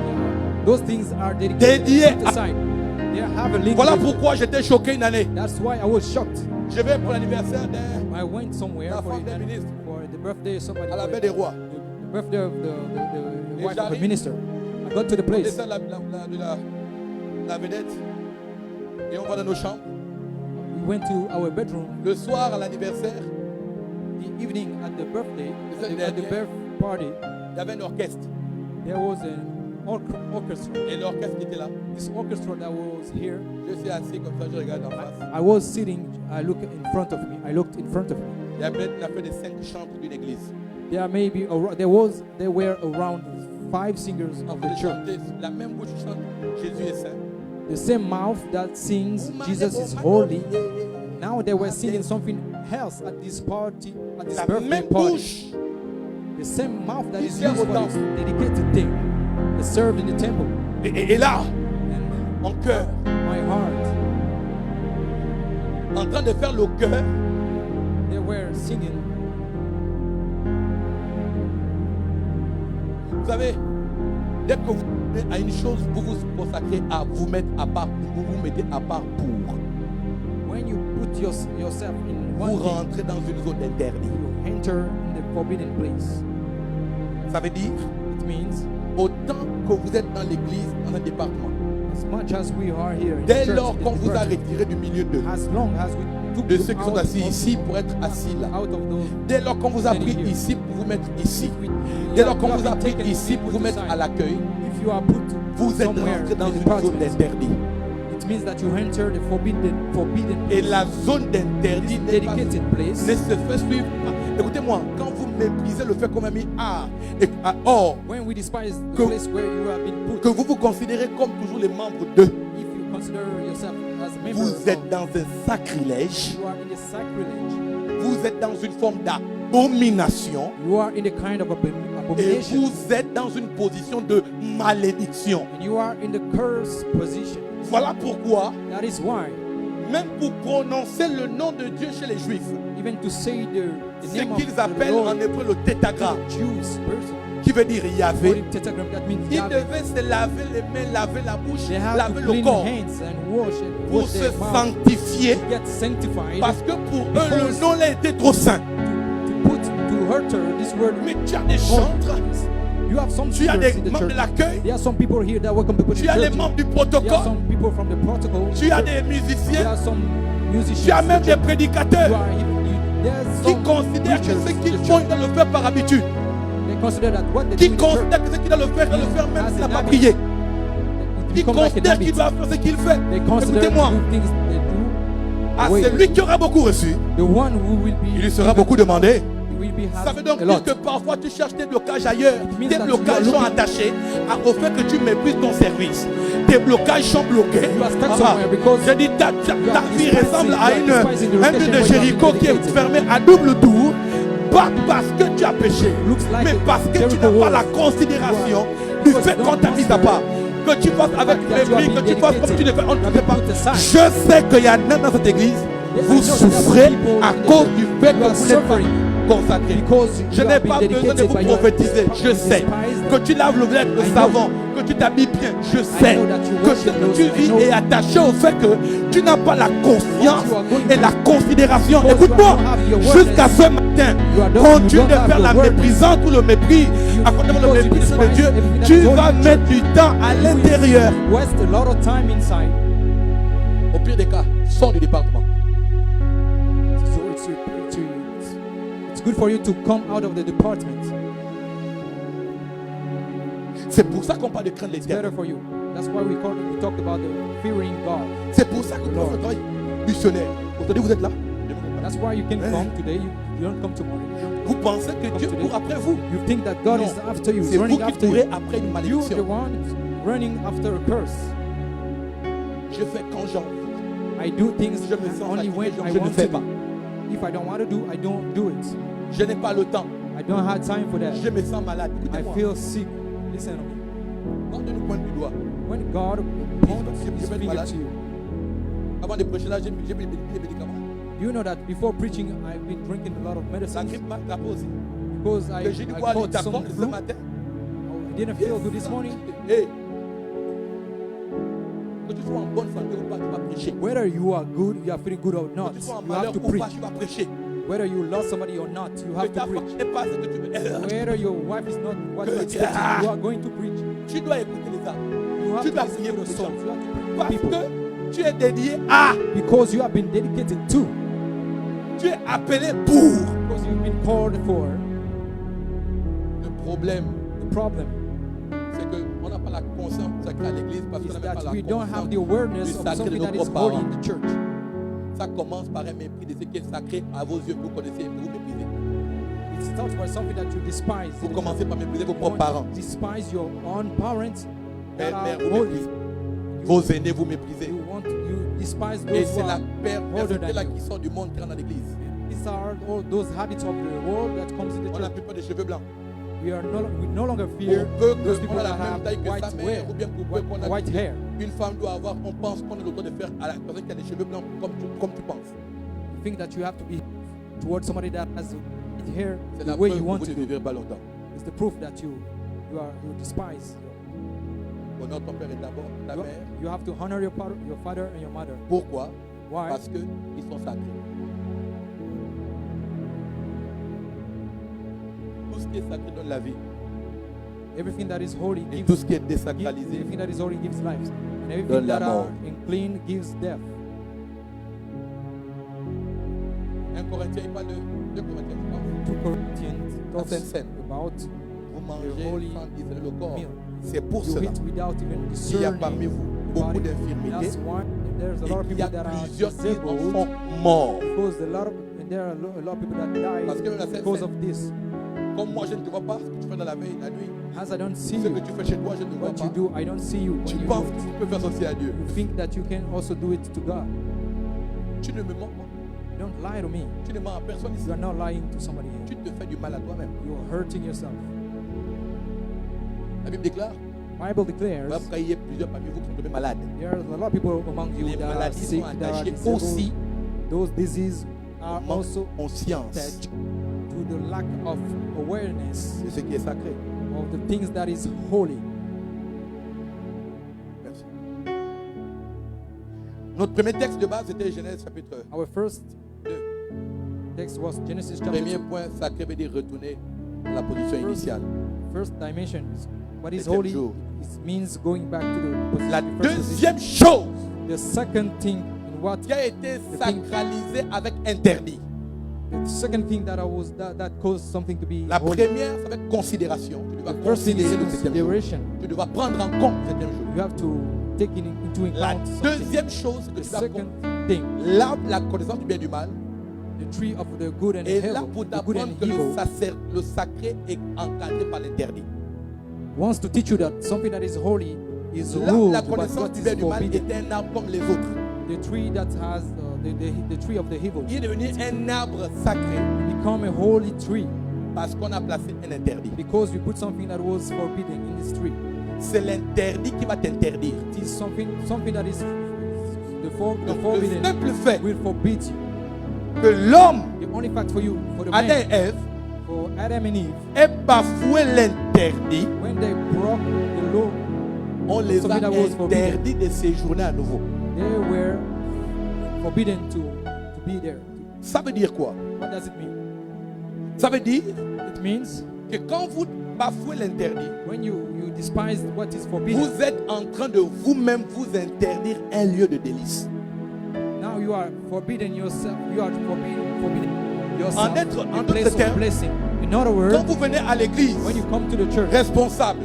Those things are dedicated, Dédié put à- aside. They have a link Voilà with- pourquoi j'étais choqué une année. That's why I was shocked. Je vais pour l'anniversaire d'un I went somewhere La for, femme d'un ministre. for the birthday of somebody. à la for baie des rois. the birthday of the Et wife of a j'arrive. minister. I got to the On place. descend la vedette et on va dans nos chambres. We went to our bedroom. Le soir à l'anniversaire, The evening at the birthday, Is at the birth party, il y avait un orchestre. there was an orchestra. Et l'orchestre qui était là, This orchestra that was here. je suis assis comme ça, je regarde en face. I was sitting. I looked in front of me. I looked in front of me. Il y avait la fait des 5 chantres d'une église. There were around 5 singers En of train the de church. chanter, la même bouche qui chante Jésus est saint. The same mouth that sings Jesus is holy. Now they were singing something else at this party, at this La birthday même party. bouche. The same mouth that Qui is sert used au for temple. this dedicated thing, is served in the temple. Et là, And en chœur, my heart, en train de faire le chœur, they were singing. vous savez, dès que vous à une chose, vous vous consacrez à vous mettre à part, vous vous mettez à part pour. When you put yourself in Vous one thing, rentrez dans une zone interdite. you enter in the forbidden place. Ça veut dire, It means autant que vous êtes dans l'église, dans un département, as much as we are here in dès the church, lors in qu'on the vous a church, retiré du milieu de as long as we took ceux you qui sont out assis of- ici pour être assis là, out of those, dès lors qu'on vous a pris ici pour vous mettre ici, dès lors qu'on vous a pris ici pour vous mettre à l'accueil, if you are put vous êtes somewhere rentré dans in the une zone department, d'interdit. it means that you enter the forbidden Et place, la zone d'interdit n'est pas- dedicated place. ne se fait suivre pas. Écoutez-moi, quand vous méprisez le fait qu'on a mis or, When we despise the que- place where you have been put, que vous vous considérez comme toujours les membres de, if you consider yourself as a member vous êtes of, dans un sacrilège, you are in a sacrilege, vous êtes dans une forme d'abomination you are in a kind of et abomination, vous êtes dans une position de malédiction. and you are in the curse position. Voilà pourquoi, That is why, même pour prononcer le nom de Dieu chez les Juifs, even to say the ce name of qu'ils the appellent Lord en hébreu le tétagramme, to the Jews person, qui veut dire Yahvé, Holy tetragram, that means ils Yahweh. devaient se laver les mains, laver la bouche, They have laver to le clean corps hands and wash pour se their mouth, sanctifier to get sanctified, parce que pour eux le nom là était trop saint. to utter this word. Mais tu as des chantres, You have some tu as singers des in the membres church. de l'accueil, There are some people here that welcome people in tu as les church. membres du There are protocole, some people from the protocol. tu as des There musiciens, are some musicians. tu as in même the des church. prédicateurs There's qui some considèrent que preachers ce in qu'ils the font, church. ils doivent le faire par habitude. They consider that what they do Qui in the church, considèrent que ce qu'il doit le faire, il doit le faire même As s'il n'a an pas habit. prié. it Qui becomes like an considère qu'il habit. doit faire ce qu'il fait. They consider Écoutez-moi, to do things they do. à Wait. celui qui aura beaucoup reçu, The one who will be il lui sera beaucoup demandé. will be Ça veut donc a dire lot. que parfois tu cherches tes blocages ailleurs. It means Tes that blocages you are sont looking- attachés au fait que tu méprises ton service. Tes blocages sont bloqués. You are stuck somewhere because je dis, ta vie despising- ressemble à you are despising the un mur location de where you have Jéricho been qui est dedicated. fermé à double tour. Pas parce que tu as péché, Looks like mais a parce que tu Jericho n'as pas wall. la considération You du are- fait qu'on t'a mis à part. Que tu fasses avec That you have mépris, que been tu fasses comme tu dedicated. ne fais, on ne fait pas. Put aside. Je sais qu'il y en a dans cette église, Yes, vous I know that there are souffrez people à in the cause church. du fait que You are vous n'êtes pas suffering consacré. because Je you n'ai have been pas besoin de dedicated vous by your- prophétiser. Je you sais despise que tu laves le bled, le I know. savon, que tu t'habilles bien. Je sais know that you que worship ce que those- tu I vis know. est attaché au fait que tu n'as pas la conscience you are going et la considération. Because you Écoute-moi, don't have your jusqu'à word. ce matin, You are done- continue you de don't faire have la your word. méprisante ou le mépris à côté de le because you mépris de despise Dieu. everything that Tu is holy vas in mettre du temps à l'intérieur. Waste a lot of time inside. Au pire des cas, sors du département. So it's good for you to come out of the department. C'est pour ça qu'on parle de craindre It's better l'Éternel. for you. That's why we talked about the fearing God. C'est pour ça que nous faisons un travail missionnaire. Aujourd'hui, vous êtes là. That's why you can come today. You don't come tomorrow. You don't Vous pensez que Dieu court après vous. You think that God Non. is after you, C'est is vous running qui after courez you. après une You're the malédiction. one running after a curse. Je fais quand j'en I do things Je me sens only fatigué, when donc I je ne want fais to. pas. If I don't want to do, I don't do it. Je n'ai pas le temps. I don't have time for that. Je me sens malade. I Écoutez-moi. feel sick. Listen to me. Quand on nous pointe du doigt, When God je points vais his être finger malade. to you, Avant de prêcher là, j'ai pris des médicaments. do you know that before preaching, I've been drinking a lot of La medicine grippe m'a attrapé aussi. because Que j'ai dit I quoi, caught some d'accord, ce flu. matin. I didn't feel good this morning. Hey. Que tu sois en bonne santé ou pas, tu vas prêcher. Whether you are good, you are feeling good or not, Que tu sois en you malheur have to ou pas, preach. tu vas prêcher. Whether you lost somebody or not, you Que have ta to femme preach. n'est pas ce que tu veux. Whether your wife is not what you Que- expect, you are going to preach. Tu dois écouter les âmes. You have Tu to dois listen prier to pour the les souls. gens. You have to pray for Parce people. que tu es dédié à. Because you have been dedicated to. Tu es appelé pour. Because you've been called for. Le problème, The problem c'est qu'on n'a pas la conscience sacrée à l'église parce qu'on is n'a même pas that la we don't have conscience the awareness du of sacré de something nos that is propres holy parents. in the church. Ça commence par un mépris de ce qui est sacré à vos yeux. Vous connaissez et vous méprisez. It starts by something that you despise. Vous commencez par mépriser vos You propres parents. despise your own parents that Père, are mère, vous holy. méprisez. Vos aînés, vous méprisez. You despise Et those c'est who la are older personnalité là than qui you. sort du monde qui rentre dans l'église. These are all those habits of the world that comes in the On n'a church. plus peur des cheveux blancs. We no longer fear Pour peu those qu'on people a la that même have taille que white sa mère, hair. ou bien pour peu qu'on a White hair. une femme doit avoir, on pense qu'on a le droit de faire à la personne qui a les cheveux blancs comme tu penses. You think that you have to be towards somebody that has white hair C'est the la way preuve you que want vous to ne do. vivrez pas longtemps. It's the proof that you despise. Honore ton père et d'abord ta mère. You have to honor your father and your mother. Pourquoi? Why? Parce qu'ils sont sacrés. Tout ce qui est sacré donne la vie. Everything that is holy Et gives tout ce qui est désacralisé everything that is holy gives life. And donne everything la that mort. are clean gives death. 1 Corinthiens, il parle de 2 Corinthiens, je pense. 2 Corinthians Dans talks cette scène. about Vous the mangez holy sans discerner le corps. meal. C'est pour You cela eat without even qu'il y a parmi discerning vous the beaucoup body. d'infirmités That's why there's a lot of et il y a people that are plusieurs qui en disabled sont morts. because there are a lot of people that Parce que die la scène, because c'est- of this. Comme moi, je ne te vois pas ce que tu fais dans la veille, la nuit. As I don't see Ce you, que tu fais chez toi, je ne vois what pas. you do, I don't see you. Tu When you penses do que it. tu peux faire ça aussi à Dieu. You think that you can also do it to God. Tu ne me mens pas. Don't lie to me. Tu ne mens à personne ici. You are not lying to somebody Tu here. te fais du mal à toi-même. You are hurting yourself. La Bible déclare, Bible declares voilà pourquoi il y a plusieurs parmi vous qui sont tombés malades. there are a lot of people among you Les that are maladies sick, sont that are attachées disabled. aussi Those diseases are au manque also de conscience attached to the lack of awareness de ce qui est sacré. of the things that is holy. Merci. Notre premier texte de base était Genèse chapitre Our first 2. text was Genesis chapter Premier 2. point, sacré veut dire retourner à la position initiale. First dimension. What is Septième holy? jour. It means going back to the position. La the first position. deuxième chose The second thing in what qui a été sacralisée avec interdit. the second thing that caused something to be La holy. première, c'est avec considération. Tu devas The first thing is considérer le septième jour. consideration. Tu devas prendre en compte le septième jour. You have to take into La account something. deuxième chose, c'est que The tu dois second thing, l'arbre, la connaissance du bien et du mal. the tree of the good and Et evil, là, pour the good t'apprendre and que evil, le sacré est encadré par l'interdit. wants to teach you that something that is holy is Là, ruled la by connaissance what du is bien et du mal forbidden. est un arbre comme les autres. The tree that has the tree of the evil Il est devenu un arbre sacré become a holy tree parce qu'on a placé un interdit. because we put something that was forbidden in this tree. C'est l'interdit qui va t'interdire. It is something that is the Donc, le forbidden simple fait will forbid you. que l'homme, The only fact for you, for the Adam man, et Ève, for Adam and Eve, ait bafoué l'interdit, when they broke the law, on les a something that was forbidden, interdits de séjourner à nouveau. they were forbidden to be there. Ça veut dire quoi? What does it mean? Ça veut dire It means que quand vous bafouez l'interdit, when you despise what is forbidden, vous êtes en train de vous-même vous interdire un lieu de délice. now you are forbidden yourself. You are forbidden En yourself d'autres a place of termes, blessing. In other words, quand vous venez à l'église, when you come to the church, responsable,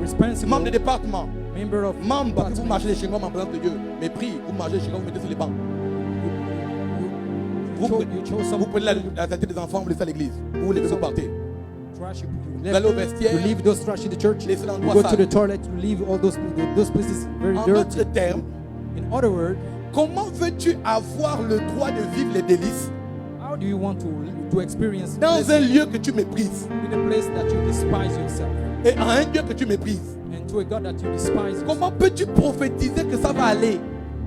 responsible membre de département, member of membre, parce que vous department, marchez chez moi en présence de Dieu, mépris, vous mangez chez moi, vous mettez sur les bancs. you chose some Vous prenez la tête des enfants, vous laissez à l'église. Vous vous levez, vous partez. trash. You Vous allez au vestiaire, you leave those trash in the church. laissez You l'endroit go to sale. the toilet. You leave all those places very En dirty. d'autres termes, In other words, comment veux-tu avoir le droit de vivre les délices how do you want to experience Dans blessing? un lieu que tu méprises. In a place that you despise yourself, Et à un Dieu que tu méprises. and to a God that you despise yourself. Comment peux-tu prophétiser que ça va aller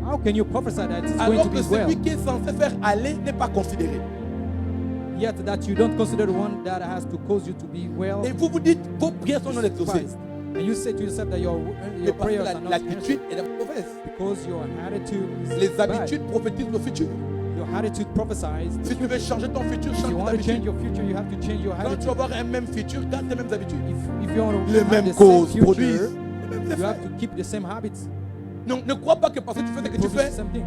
How can you prophesy that it's going alors to que be well, celui qui est censé faire aller n'est pas considéré? yet that you don't consider the one that has to cause you to be well? Et vous vous dites, vos prières sont non exaucées. despised. And you say to yourself that your Mais parce que prayers are not l'attitude answered est la mauvaise. because your attitude is Les bad. habitudes prophétisent le futur. Your attitude prophesies. Si tu veux changer ton futur, If change you tes want to change habitudes. your future, you have to change your Quand tu attitude. vas avoir un même futur, garde les mêmes habitudes. If you want to Les have mêmes the same causes future, produisent les mêmes you have effets. to keep the same habits. Donc ne crois pas que parce que tu fais ce que tu Produce fais, the same thing.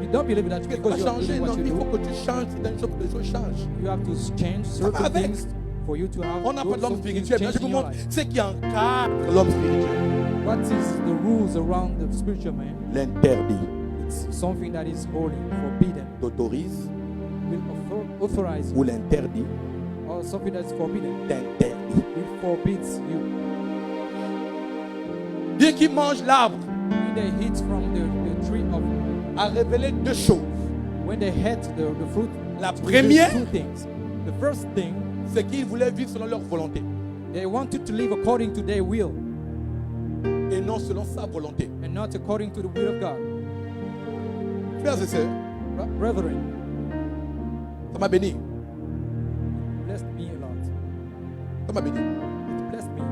You don't believe that que ça because va you are changer. doing Non, what you il faut do. que tu changes certaines choses, que les choses changent. You have to change va certain avec. things for you to have On n'a pas de l'homme some things spirituel. Mais je change vous in your montre life. ce qui encadre l'homme spirituel. What is the rules around the spiritual man? L'interdit It's something that is holy, forbidden, t'autorise will authorize ou you, l'interdit or something that is forbidden, t'interdit. it forbids you. Dieu qui mange l'arbre When they eat from the tree of, a révélé deux choses. when they ate the fruit, La it première, reveals two things. The first thing, c'est qu'ils voulaient vivre selon leur volonté they wanted to live according to their will et non selon sa volonté. and not according to the will of God. Frères et sœurs, Brethren, ça m'a béni. blessed me a lot. Ça m'a béni. It blessed me.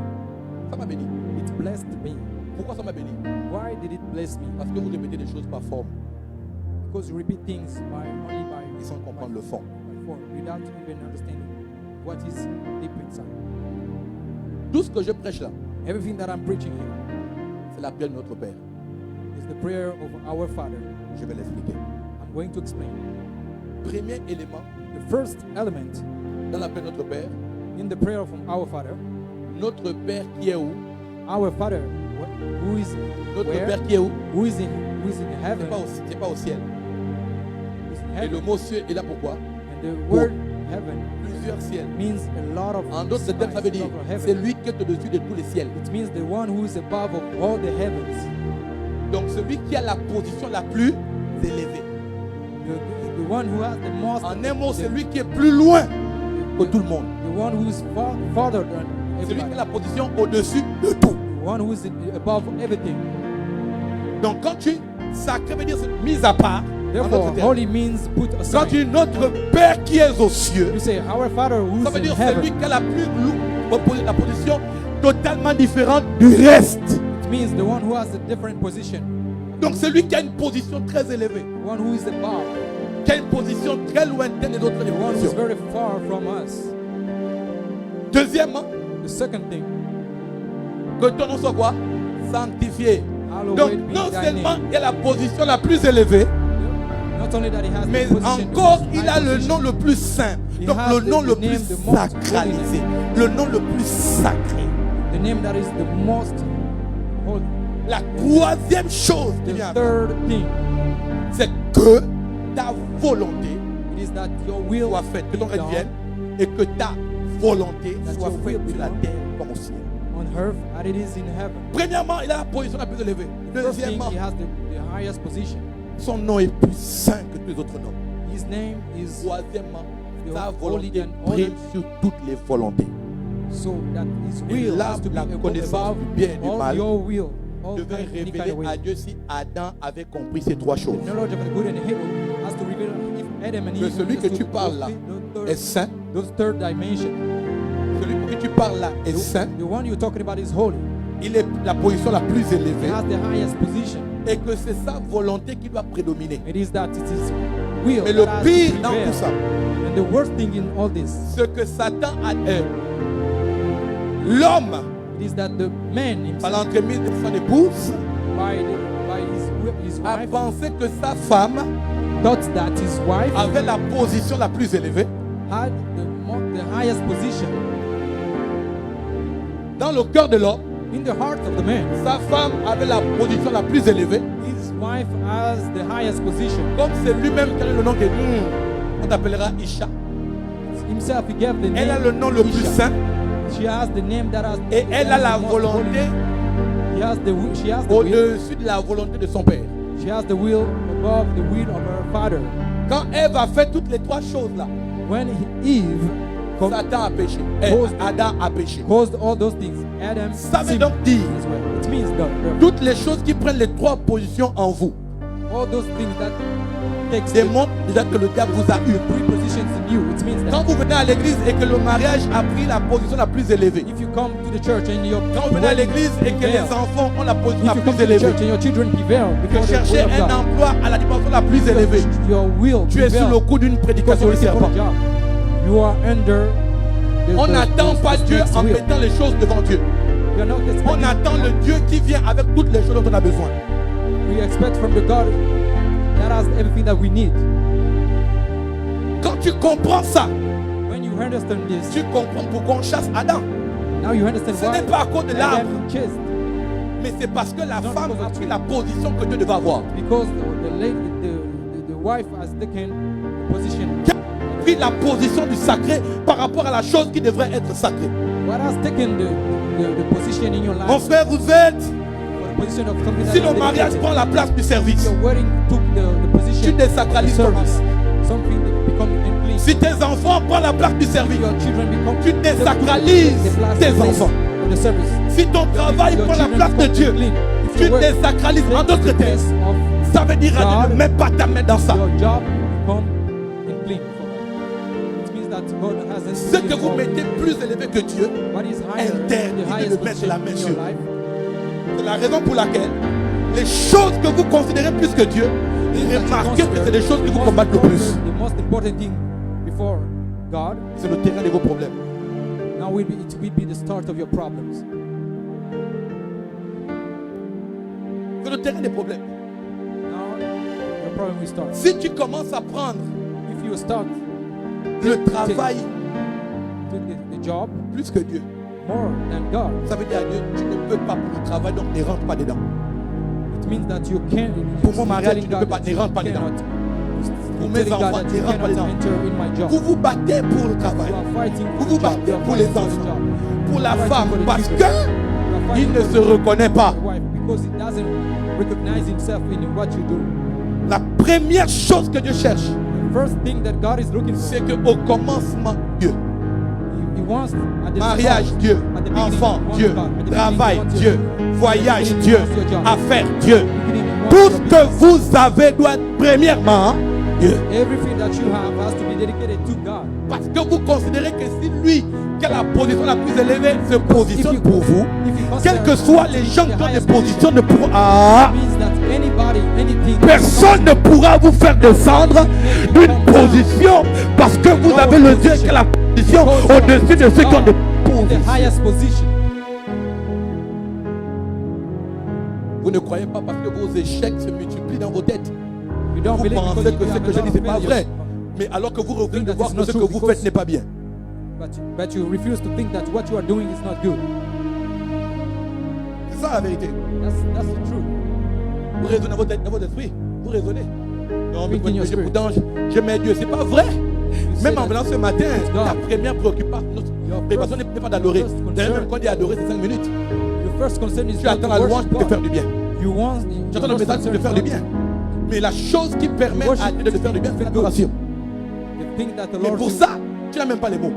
Ça m'a béni. It blessed me. Pourquoi ça m'a béni? Why did it bless me? Parce que vous répétez des choses par forme Because you repeat things only by et sans comprendre le fond. form, without even understanding what is deep inside. Tout ce que je prêche là, Everything that I'm preaching here c'est la prière de notre Père. is the prayer of our Father. Je vais l'expliquer. I'm going to explain. Premier élément The first element dans la prière de notre Père, in the prayer from our Father, notre Père qui est où? our Father, who is Notre where? Père qui est où? Who is in heaven? C'est pas au ciel. Who is in Et le heaven. mot ciel est là pourquoi? And the word heaven Plusieurs ciels. means a lot of En d'autres termes, ça veut dire skies, c'est lui qui est au-dessus de tous les ciels. It means the one who is above of all the heavens. Donc celui qui a la position la plus élevée. The one who has the most. En un mot, c'est lui qui est plus loin que tout le monde. The one who is farther than C'est lui qui a everybody. la position au-dessus de tout. The one who is above everything. Donc quand tu sacré veut dire c'est mis à part. En Therefore, d'autres termes. holy means put Quand aside. tu dis notre Père qui est aux cieux, You say, our Father who ça is veut in dire c'est lui heaven. qui a la position totalement différente du reste. It means the one who has a different position. Donc c'est lui qui a une position très élevée, The one who is above. qui a une position très lointaine des autres The one who is positions. very far from us. Deuxièmement, The second thing, que ton nom soit quoi? Sanctifié. hallowed Donc be non thy seulement name. il a la position la plus élevée, Not only that he has mais the position, encore the il a high le position, nom le plus saint. He Donc has le nom the le plus name, the most sacralisé, le nom le plus sacré. the name that is the most holy. La troisième chose qui The vient après, third thing, c'est que ta volonté it is that your will soit faite, que ton be règne done vienne et que ta volonté That soit your faite will be sur la done. terre comme au ciel. on earth as it is in heaven. Premièrement, il a la position la plus élevée. First thing, Deuxièmement, he has the highest position. son nom est plus saint que tous les autres noms. His name is Troisièmement, The sa holy volonté and prime holy. sur toutes les volontés. so that his Et will là, has to be la connaissance above du bien et du all mal your will, all devait any kind révéler of way. à Dieu si Adam avait compris ces trois choses. The knowledge of the good and the evil has to reveal if Adam and Que Eve celui que tu understood parles là est saint, those third dimension. celui pour qui tu parles là est saint, The one you're talking about is holy. il est la position la plus He élevée has the highest position. et que c'est sa volonté qui doit prédominer. It is that it is will. Mais le that has to pire dans prevail. tout ça, And the worst thing in all this, ce que Satan a l'homme, it is that the man par himself, l'entremise de son épouse, by his a wife, pensé que sa femme thought that his wife avait la position la plus élevée. had the highest position Dans le cœur de l'homme, in the heart of the man. sa femme avait la position la plus élevée. His wife has the highest position. Comme c'est lui-même qui a le nom que on t'appellera Isha. Himself, he gave the name. Elle a le nom le plus Isha. saint She has the name that has. et elle a has la the most volonté holy. She has the will. au-dessus de la volonté de son père. She has the will above the will of her father. Quand Ève a fait toutes les trois choses là, when Eve Satan a péché. Adam a péché. caused all those things, Adam Ça veut sinned donc dire, as well. It means that toutes les choses qui prennent les trois positions en vous all those things that takes the démontrent déjà que le diable vous a eu. three positions in you. It means Quand that vous venez à l'église et que le mariage a pris la position la plus élevée, if you come to the church and your quand vous venez à l'église et que les enfants ont la position la if you come plus to the élevée, church and your children prevail que before the chercher will of un God, emploi à la dimension la plus élevée, your will tu es sous le prevail coup d'une because prédication you're du looking for serpent. a job. You are under the, On n'attend pas Dieu snake's en will. mettant les choses devant Dieu. We are not On expecting, attend le Dieu qui vient avec toutes les choses dont on a besoin. we expect from the God that has everything that we need. Quand tu comprends ça, When you understand this, tu comprends pourquoi on chasse Adam. now you understand Ce n'est pas à cause de why l'arbre, Adam chased. mais c'est parce que la femme a pris la position que Dieu devait avoir. Because the wife has taken the position. Qui a pris la position du sacré par rapport à la chose qui devrait être sacrée. What has taken the position in your life? Mon frère, vous êtes, For the position of something si that le is mariage dedicated. prend la place du service, Your wedding took the position tu of the désacralises ton service. âme. Something that becomes unclean. Si tes enfants prennent la place du service, Your children become tu désacralises tes enfants. of the service. Si ton travail Your prend la children place de become Dieu, unclean. If tu your work désacralises. En takes d'autres the termes, place of ça veut dire à Dieu, God, ne mets pas ta main dans ça. your job become unclean for God. It means that God hasn't Ce seen que vous for mettez plus élevé que Dieu, what is higher, interdit the de highest mettre position la main in sur. your life. C'est la raison pour laquelle les choses que vous considérez plus que Dieu, remarquez que c'est les choses qui vous combattent le plus. The most important thing before God, C'est le terrain de vos problèmes. now it will be the start of your problems. C'est le terrain des problèmes. Now your problem will start. Si tu commences à prendre If you start le travail the job plus que Dieu, more than God, ça veut dire à Dieu, tu ne peux pas pour le travail, donc ne rentre pas dedans. it means that you can't. Pour mon you're mariage, telling tu ne God peux pas, that ne you rentre pas dedans. cannot. Pour You're mes telling God enfants, that ne you rentre pas cannot dedans. enter in my job. Vous vous battez pour le travail, You are fighting vous for vous the job. battez You are pour les fighting for the enfants, job. pour la You are fighting femme, for the parce children. que You are il fighting ne for se reconnaît pas. the wife because it doesn't recognize himself in what you do. La première chose que Dieu cherche, The first thing that God is looking for, c'est qu'au commencement, Dieu. He wants at the Mariage, start, Dieu. at the beginning, Enfant, he wants Dieu. God. At the beginning, Travail, he wants Dieu. your- Voyage, at the beginning, Dieu. he wants your job. Affaires, Dieu. At the beginning, he wants Tout your ce business. que vous avez doit être premièrement Dieu. Everything that you have has to be dedicated to God. Parce que vous considérez que si lui, qui a la position la plus élevée, se positionne pour vous, If you quels consider que soient les gens qui the ont des highest positions, position, ne pourront. Ah, it means that anybody, anything, personne ne pourra vous faire descendre d'une position parce que vous avez le Dieu qui a la position au-dessus de ceux qui ont des the positions. highest position. Vous ne croyez pas parce que vos échecs se multiplient dans vos têtes. You don't Vous believe pensez because que you ce have que a je lot dis of c'est pas failures. vrai. Mais alors que vous revenez Think de that voir it's que not ce que true vous because- faites n'est pas bien. But you refuse to think that what you are doing is not good. C'est ça la vérité. That's the truth. Vous raisonnez dans votre esprit. Vous raisonnez. Non, mais Think in your spirit. pourtant, je mets Dieu. C'est pas vrai. You Même say en that venant ce matin, God. la première préoccupation, notre Your préoccupation n'est pas d'adorer. first concern- D'ailleurs, même quand il dit adorer, c'est 5 minutes. your first concern is Tu not attends to la louange worship pour te God. faire du bien. You want Tu attends le message pour te faire du bien. Mais la chose qui permet Worship à Dieu de te faire du bien, c'est l'adoration. The thing that the Mais Lord pour will- ça, tu n'as même pas les mots.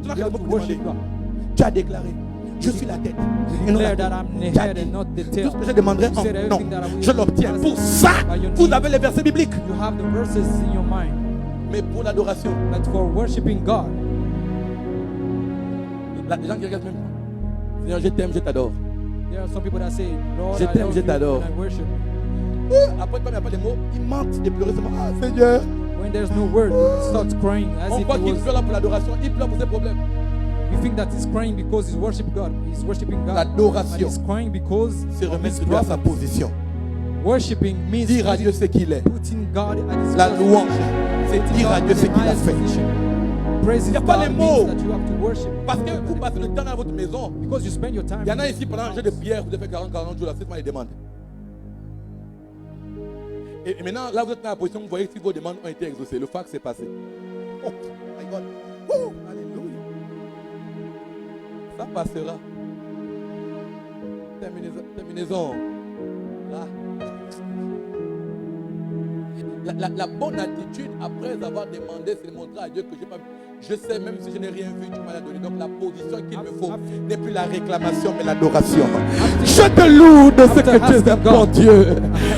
Tu n'as you qu'à have le to mot pour worship demander. God. Tu as déclaré, je suis la tête. Et non la Declare tête. that I'm the Tu as head dit, and not the tout tail. ce que je demanderai You en said non, everything that I will je l'obtiens. ask Pour ça, by your vous name. avez les versets bibliques. You have the verses in your mind. Mais pour l'adoration, But for worshiping God, les gens qui regardent même, Seigneur, je t'aime, je t'adore. there are some people that say, Lord, Je I t'aime, love je you t'adore. and I worship. Après, quand il n'y a pas de mots, ils mentent de pleurer seulement. Ah, Seigneur. When there's no word, he starts crying as On if croit he qu'il was. pleure là pour l'adoration, il pleure pour ses problèmes. You think that he's crying because he's worshiping God. He's worshiping God. L'adoration, But he's crying because c'est of his remettre Dieu à sa problems. position. Worshiping means Dire à Dieu ce qu'il est. putting God at his La first louange, position. c'est Putting dire à God Dieu in ce the qu'il a highest fait. position. Praising Il y a pas God les means mots. that you have to worship. Parce que vous passez le temps dans votre maison. Because you spend your time. Il y en a ici pendant un jeu de prière, vous avez fait 40 jours, là, c'est moi les demandes. Et maintenant, là, vous êtes dans la position où vous voyez si vos demandes ont été exaucées. Le fax s'est passé. Oh, my God. Oh, alléluia. Ça passera. Terminaison. Là. La bonne attitude après avoir demandé, c'est de montrer à Dieu que j'ai pas vu. Je sais, même si je n'ai rien vu, tu m'as donné. Donc la position qu'il me faut n'est plus la réclamation, mais l'adoration. Je te loue de ce que tu es un bon Dieu.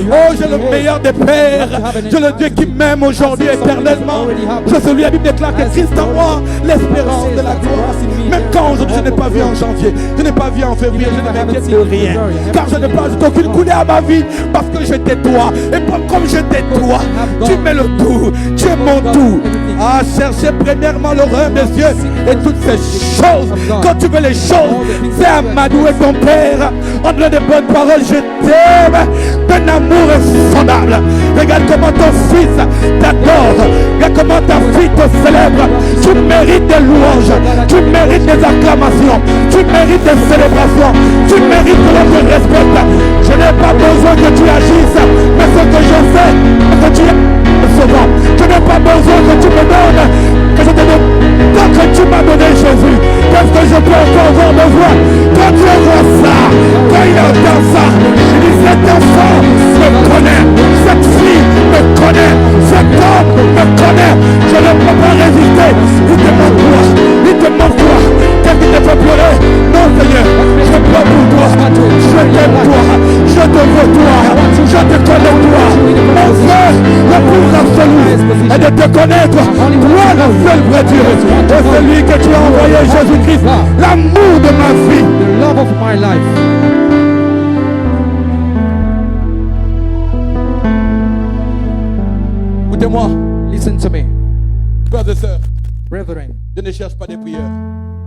Oh, j'ai le meilleur des pères. J'ai le Dieu qui m'aime aujourd'hui éternellement. Je celui, la Bible déclare que Christ en moi, l'espérance de la gloire. Même quand aujourd'hui je n'ai pas vu en janvier, je n'ai pas vu en février, je ne m'inquiète de rien. Car je ne place aucune couleur à ma vie parce que j'étais toi. Et comme j'étais toi, tu mets le tout. Tu es mon tout. Ah, cherchez premièrement le royaume des cieux et toutes ces choses. Quand tu veux les choses, c'est Amadou et ton père. En donnant de bonnes paroles, je t'aime d'un amour insondable. Regarde comment ton fils t'adore. Regarde comment ta fille te célèbre. Tu mérites des louanges. Tu mérites des acclamations. Tu mérites des célébrations. Tu mérites que l'on te respecte. Je n'ai pas besoin que tu agisses, mais ce que je sais, c'est que tu es sauvant. Je n'ai pas besoin que tu me donnes, que je te donne. Tant que tu m'as donné Jésus, qu'est-ce que je peux encore avoir besoin? Quand tu vois ça, quand il entend ça, je dis cet enfant me connaît, cette fille me connaît, cet homme me connaît. Je ne peux pas résister. Il te manque quoi? Il te manque quoi? Qu'est-ce qui te fait pleurer? Non Seigneur, je pleure pour toi. Je t'aime toi. Je te veux toi. Je te connais toi. Mon frère, le plus absolu est de te connaître. Toi le seul vrai Dieu. Et celui que tu as envoyé, Jésus-Christ, l'amour de ma vie. The love of my life. Écoutez-moi, Listen to me, frères et sœurs, brethren. je ne cherche pas des prières.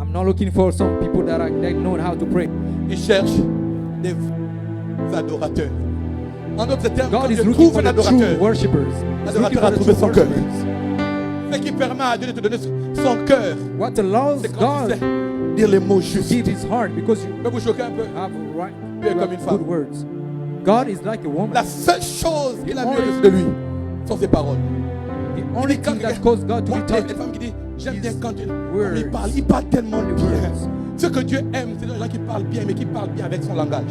I'm not looking for some people that know how to pray. Il cherche des adorateurs. En d'autres termes, quand God is Dieu looking trouve for un the adorateur, true worshippers. He's looking l'adorateur for a the trouvé true son cœur. worshippers. Ce qui permet à Dieu de te donner son cœur, What allows c'est quand tu God sais dire les mots to justes. give His heart because you Je peux vous choquer un peu. have right, Tu es you comme have une femme. good words. God is like a woman. La seule chose qu'il a mieux de lui sont ses paroles. The only thing that caused God to Moi, be il y a touched. des femmes qui disent, j'aime bien quand words. il parle tellement bien. Words. Ce que Dieu aime, c'est les gens qui parlent bien, mais qui parlent bien avec son langage.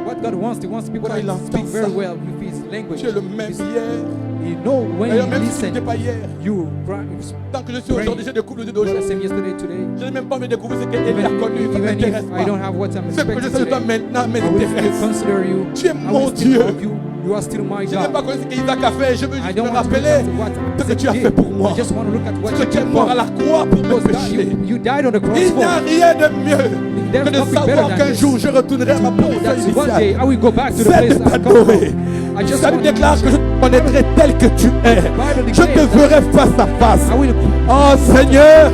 What God wants, He wants people Quand il that entend speak very ça, well with His language. Tu es le même hier. You know when D'ailleurs, you même si tu listen, n'étais pas hier, you cry. tant que je suis aujourd'hui, j'ai découvert What I d'aujourd'hui. said yesterday, today. Je n'ai même pas envie de découvrir ce qu'elle Even, a connu. Ça ne even m'intéresse if I don't pas. have what I'm Ce que je expecting sais de toi today, maintenant I will still m'intéresse. consider you. Tu es I mon will still Dieu. love you. You are still my Je n'ai pas God. connu ce qu'Isaac a fait. Je veux I juste don't me want to look rappeler at what ce que tu as Isaac fait did. pour moi. I just want to look at what Ce que you tu es did mort for à la me. croix pour mes Because God, péchés. you died on the cross Il for n'y a me. rien de mieux There's que de nothing better savoir than qu'un this. jour je retournerai à ma position That one day initiale. I will go back to the C'est place de I come t'adorer. from. I just Ça lui want déclare que je te connaîtrai tel que tu es. Bible Je te declares verrai face à face. I will. Oh Seigneur,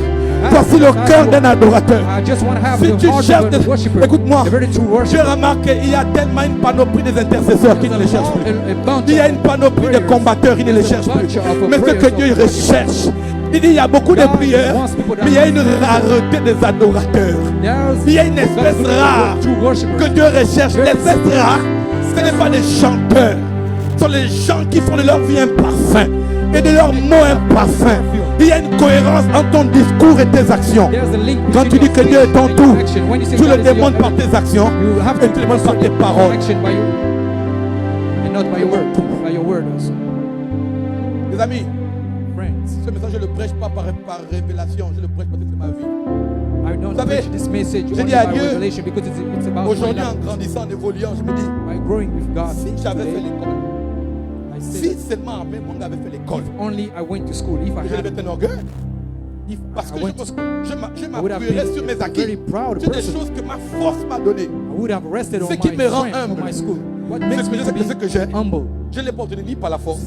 voici le cœur d'un adorateur. I just want to have Si the tu heart cherches of a des... worshiper. Écoute-moi, The very true j'ai worshiper. remarqué il y a tellement une panoplie des intercesseurs qui ne les cherchent plus. A bunch Il y a of une panoplie de prayers. combatteurs qui ne les cherchent plus. Mais ce que Dieu recherche, il dit il y a beaucoup de prières, mais il y a une rareté des adorateurs. Il y a une espèce rare que Dieu recherche. L'espèce rare, ce n'est pas des chanteurs. Ce sont les gens qui font de leur vie un parfum et de leurs mots un parfum. Il y a une cohérence entre ton discours et tes actions. Quand tu dis que Dieu est ton tout, tu le démontres par tes actions et tu le démontres par tes paroles. And not by your word also. Les amis, Friends, ce message je ne le prêche pas par révélation, je le prêche parce que c'est ma vie. I don't Vous savez, preach this message j'ai only dit à by Dieu, revelation because it's about my Aujourd'hui, en life. grandissant, en évoluant, je me dis, By growing with God, si j'avais fait today, l'école, I si say seulement avec mon gars avait fait l'école, that only I went to school. If I je devais had, être un orgueil. if Parce que I went to school, je I would have m'appuierais been sur mes a acquis, very proud sur des person. choses que ma force m'a données. I would have rested on Ce my qui me rend strength humble. from my school. What Ce makes que me je to sais que ce que j'ai, be humble? je ne l'ai pas obtenu ni par la force,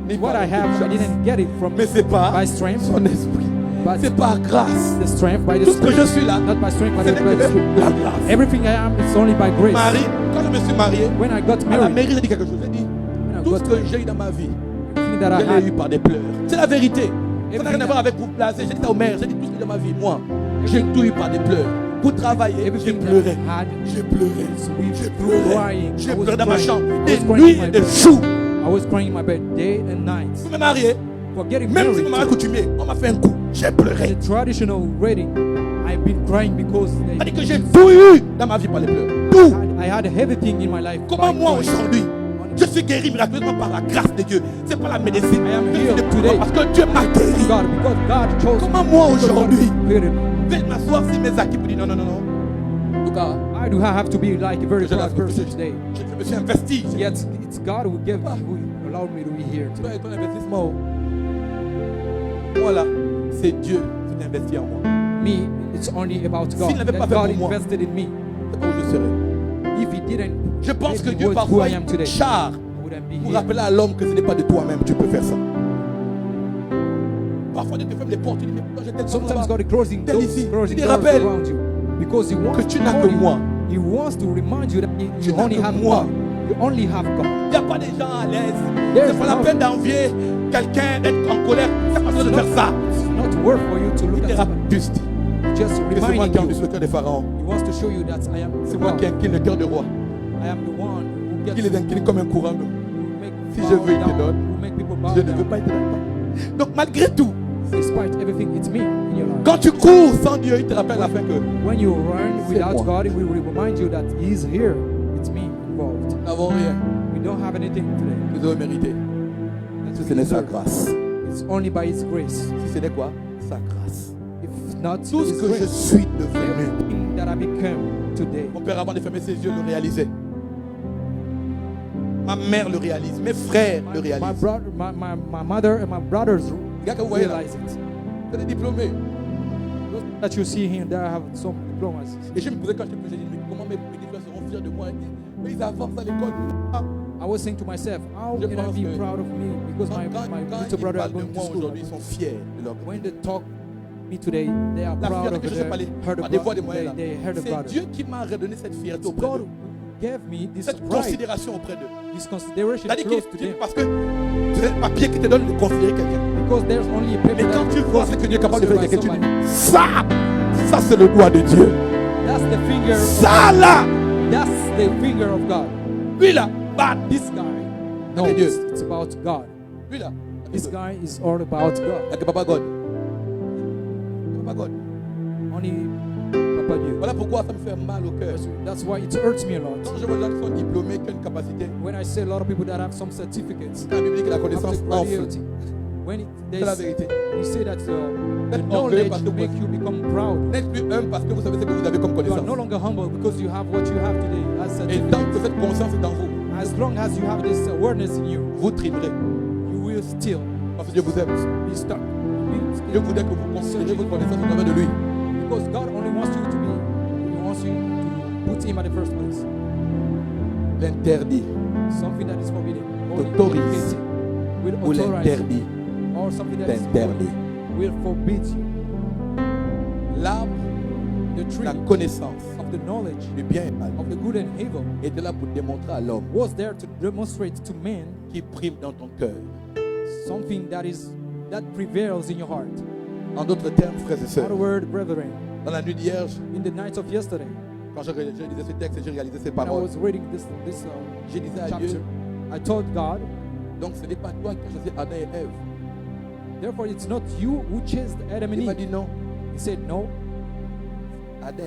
ni What par I have, I l'intelligence. didn't get it from Mais c'est pas by strength, son esprit. but C'est par grâce. the strength by the Tout ce que je Spirit. suis là, Not by strength, but ce by n'est the que Spirit. la grâce. Everything I am is only by grace. Marie, quand je me suis marié, When I got à la married, mairie, j'ai dit quelque chose. J'ai dit, when I tout got ce que j'ai eu dans ma vie, everything that I je l'ai eu had, par des pleurs. C'est la vérité. Ça n'a rien à Everything voir avec vous placer. J'ai dit ça au maire, j'ai dit tout ce que j'ai dans ma vie. Moi, j'ai tout eu par des pleurs. Pour travailler, j'ai everything that pleuré. I had, J'ai pleuré. J'ai pleuré. crying. J'ai I was pleuré dans ma crying. chambre. I Des was crying nuits in my et des bed. jours. I was crying in my bed day and night. Pour me marier, For getting même si married, mon mari coutumier, on m'a fait un coup. J'ai pleuré. the traditional wedding, I've been crying because C'est-à-dire que j'ai tout eu dans ma vie par les pleurs. Tout. I had everything in my life. Comment by moi crying. aujourd'hui, Je suis guéri miraculeusement par la grâce de Dieu. C'est pas la médecine. I am Mais healed c'est le pouvoir today. parce que Dieu m'a guéri. God, because God chose Comment me. moi Because God aujourd'hui, created me. je vais m'asseoir si mes acquis me disent non, non, non, non. En tout cas, Why do I have to be like a very je, proud person today? je me suis investi. Yet it's God who gave me, who allowed me to be here Toi today. et ton investissement. Voilà, c'est Dieu qui a investi en moi. Me, it's only about God. S'il n'avait That pas fait God pour moi, invested in me. c'est pas où je serais. If He didn't, Je pense que make me Dieu who parfois I am today, char I wouldn't be pour here. rappeler à l'homme que ce n'est pas de toi-même tu peux faire ça. Parfois Dieu te ferme les portes, tu dis mais pourquoi j'étais Sometimes God is closing Tel doors, ici, closing tu te doors rappelles around you because He wants que tu n'as que moi. He wants to remind you that Tu you n'as only que have moi. God. You only have God. Il n'y a pas des gens à l'aise. There's C'est pas la no- peine d'envier quelqu'un, d'être en colère. C'est pas besoin de faire ça. It's not worth for you to look Il te at rappelle somebody. juste Just que c'est moi reminding qui you. endurcis le cœur des pharaons. He wants to show you that I am C'est the moi one. qui incline le cœur de roi. I am the one who Qui gets les incline comme un courant d'eau. who make Si bow je veux, il te down, donne. who make people bow Je ne veux down. pas, il te donne pas. Donc malgré tout, Despite everything, it's me in your life. quand tu cours sans Dieu, il te rappelle à la fin que When you run C'est without moi. God, He will remind you that He is here. It's me involved. nous n'avons rien We don't have anything today. que nous avons mérité. that Si we ce n'est sa deserve. grâce. It's only by His grace. Si ce n'est quoi? Sa grâce. If not Tout ce His que je grace, suis devenu. everything that I become today. Mon père, avant de fermer ses yeux, le réalisait. Ma mère le réalise. Mes frères le My réalisent. brother, my mother and my brothers Les gars que vous voyez là, realize it. c'est des diplômés. Those that you see here, there have some diplomas. Et je me posais quand j'étais plus jeune, je me disais, mais comment mes petits frères seront fiers de moi? Mais ils avancent à l'école. Ah, I was saying to myself, how Je can I pense be que proud of me because Quand, my quand little ils brother are parlent de going to moi school. aujourd'hui, ils sont fiers de leur When they talk me today, they are La proud fierté of que je sais their pas les heard par des voix des about. moyens là. They heard C'est about Dieu it. qui m'a redonné cette fierté auprès God d'eux. gave me this Cette pride, considération auprès d'eux. this consideration C'est-à-dire close que to them. parce que c'est le papier qui te donne de considérer quelqu'un. Because there's only a paper Mais quand that tu vois ce que Dieu est capable de faire avec quelqu'un, tu somebody. dis ça c'est le doigt de Dieu. That's the finger. Ça là, That's the finger of God. lui là, bah, This guy, no, Okay, Dieu. it's about God. lui là. This guy is all about God. Avec Papa God. Papa God. Only Papa Dieu. Voilà pourquoi ça me fait mal au cœur. That's why it hurts me a lot. Quand je vois des gens qui sont diplômés, qui ont une capacité, When I see a lot of people that have some certificates, la Bible dit que la have connaissance the enfle. graduate, when it, C'est la they, vérité. we say that the Faites orgueilleux knowledge parce que vous make you become proud. n'êtes plus un parce que vous savez ce que vous avez comme You are connaissance. no longer humble because you have what you have today as Et tant certificate. que cette conscience est en vous, As long as you have this awareness in you, vous trimerez. you will still Parce que Dieu vous aime. be stuck. Dieu voudrait que vous considérez votre connaissance au travers de lui. Because God only wants you to be, He wants you to put Him at the first place. L'interdit Something that is forbidden, or T'autorise. indicated, will ou authorize you, l'interdit or something that is t'interdit. will forbid you. L'arbre, The tree la connaissance of the knowledge du bien et mal of the good and evil était là pour démontrer à l'homme was there to demonstrate to men qui prime dans ton cœur. something that prevails in your heart. En d'autres termes, frères et In sœurs, other words, brethren, dans la nuit d'hier, in the night of yesterday, quand je lisais ce texte et j'ai réalisé ces when I paroles, was reading this je disais à chapter, Dieu, I told God, donc ce n'est pas toi qui as choisi Adam et Ève. therefore it's not you who chased Adam and Il m'a Eve. dit non, He said, no, Adam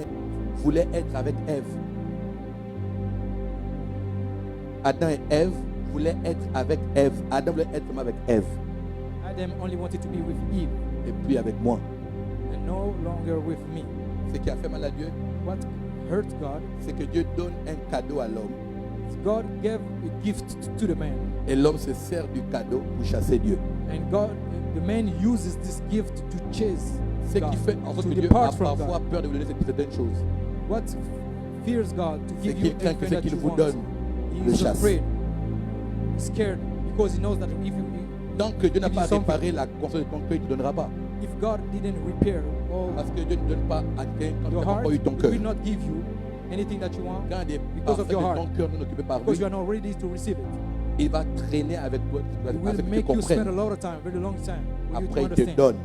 voulait être avec Ève. Adam et Ève voulaient être avec Ève. Adam voulait être avec Ève Adam only wanted to be with Eve et puis avec moi. and no longer with me. Ce qui a fait mal à Dieu, What hurt God c'est que Dieu donne un cadeau à l'homme is God gave a gift to the man, et l'homme se sert du cadeau pour chasser Dieu. and the man uses this gift to chase Ce God, qui fait en sorte to que Dieu a depart from parfois God. peur de vous donner certaines choses. What fears God to C'est give you qu'il craint que everything ce that qu'il you vous want. donne He le is chasse. afraid, scared, because he knows that if Tant que Dieu n'a Give pas you something. réparé la conscience de ton cœur, il ne te donnera pas. if God didn't repair all Parce que Dieu ne donne pas à quelqu'un quand tu your n'as heart, pas eu ton He cœur. will not give you anything that you want Quand des because of parcelles your de heart, ton cœur non occupées par because lui, you are not ready to receive it. il va traîner avec toi It afin will que tu make you spend a comprennes. lot of time, very long time, for you Après, to il te understand. donne.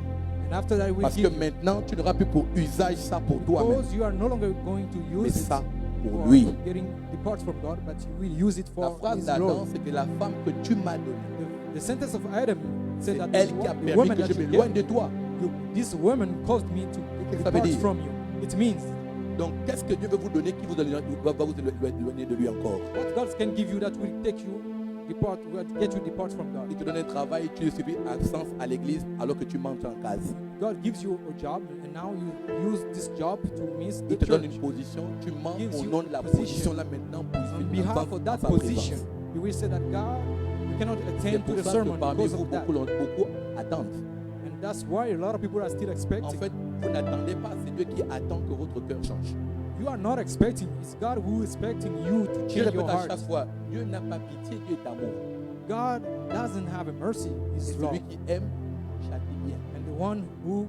And after that, He will Parce que give you. maintenant, tu n'auras plus pour usage ça pour toi-même, Because you are no longer going to mais use it ça pour for lui. getting depart from God, but you will use it La for phrase His d'Adam, glory. c'est que la femme que tu m'as donnée, The sentence of Adam c'est said that elle qui a the permis woman que that je you m'éloigne gave, de toi. this woman caused me to Qu'est-ce que ça veut depart dire? from you. It means Donc, qu'est-ce que Dieu veut vous donner qui va vous éloigner de lui encore? what God can give you that will take you get you depart from God. Il te donne un travail, tu subis absence à l'église alors que tu manges en case. God gives you a job, and now you use this job to miss the Il te donne church. une position, tu manges Gives au you nom de la position. position là maintenant pour On suivre behalf l'absence of dans that sa position, présence. you will say that God, you cannot C'est attend to pour the ça sermon que parmi because vous, of that. beaucoup attendent. And that's why a lot of people are still En expecting. fait, vous n'attendez pas, c'est Dieu qui attend que votre cœur change. You are not expecting. It's God who is expecting you to Je change répète your à heart. chaque fois, Dieu n'a pas pitié, Dieu est amour. God doesn't have a mercy. Et He's love. celui qui aime, châtie bien. And the one who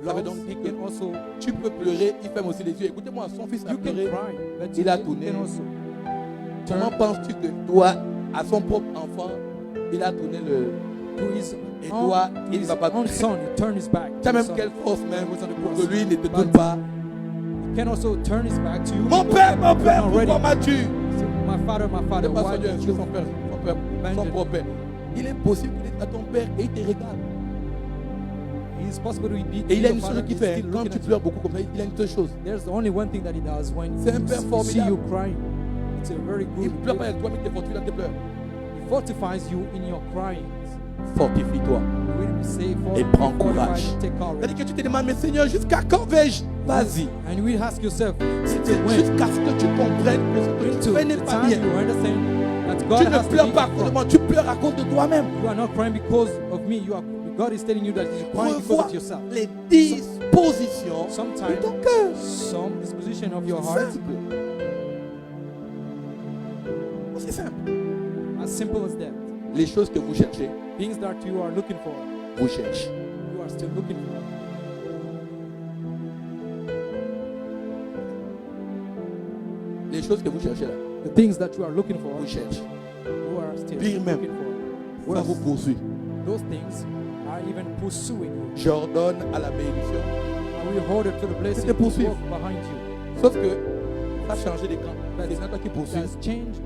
Ça veut loves donc dire que can also, tu peux pleurer, il ferme aussi les yeux. Écoutez-moi, son fils a you can pleuré. cry, but Il a you tourné. can also Comment turn penses-tu que toi, à son propre enfant, il a tourné le... to his Et toi, il ne va pas... own son. He turned his back. Tu as to même his son. quelle force même was on the pour cross. que lui ne te But donne pas. He can also turn his back to you. Mon because père, you're not ready. pourquoi m'as-tu? So, my father, C'est parce why que Dieu a did instruit you son père, son abandon? propre père. Il est possible qu'il dise à ton père et il te regarde. It is possible to be Et il a your une father chose qu'il is fait. still Quand looking tu at pleures you. beaucoup comme ça, il a une seule chose. There's only one thing that he does when C'est un père you see formidable. you crying. It's a very Il good. ne pleure pas avec toi, mais il te fortifie dans tes pleurs. He fortifies you in your crying. Fortifie-toi. You will be safe for Et prends fortified, courage. Take courage. C'est-à-dire que tu te demandes, mais Seigneur, jusqu'à quand vais-je? Vas-y. And you will ask yourself, C'est when? jusqu'à ce que tu comprennes que ce que tu Until fais the n'est pas time bien. you understand that God Tu has ne to pleures be pas à in cause de front. moi, tu pleures à cause de toi-même. You are not crying because of me. God is telling you that you're crying because Revois of yourself. les dispositions de Sometimes ton cœur. some disposition of your C'est heart, simple. C'est simple. as simple as that. Les choses que vous cherchez, Things that you are looking for, vous cherchez. you are still looking for. Les choses que vous cherchez là, The things that you are looking for, vous cherchez. you are still Pire même. looking for. Ça vous poursuit. Those things are even pursuing you. J'ordonne à la bénédiction. And we hold it to the blessing te poursuivent. walk behind you. Sauf que ça a changé d'écran. But C'est toi qui it poursuit. has changed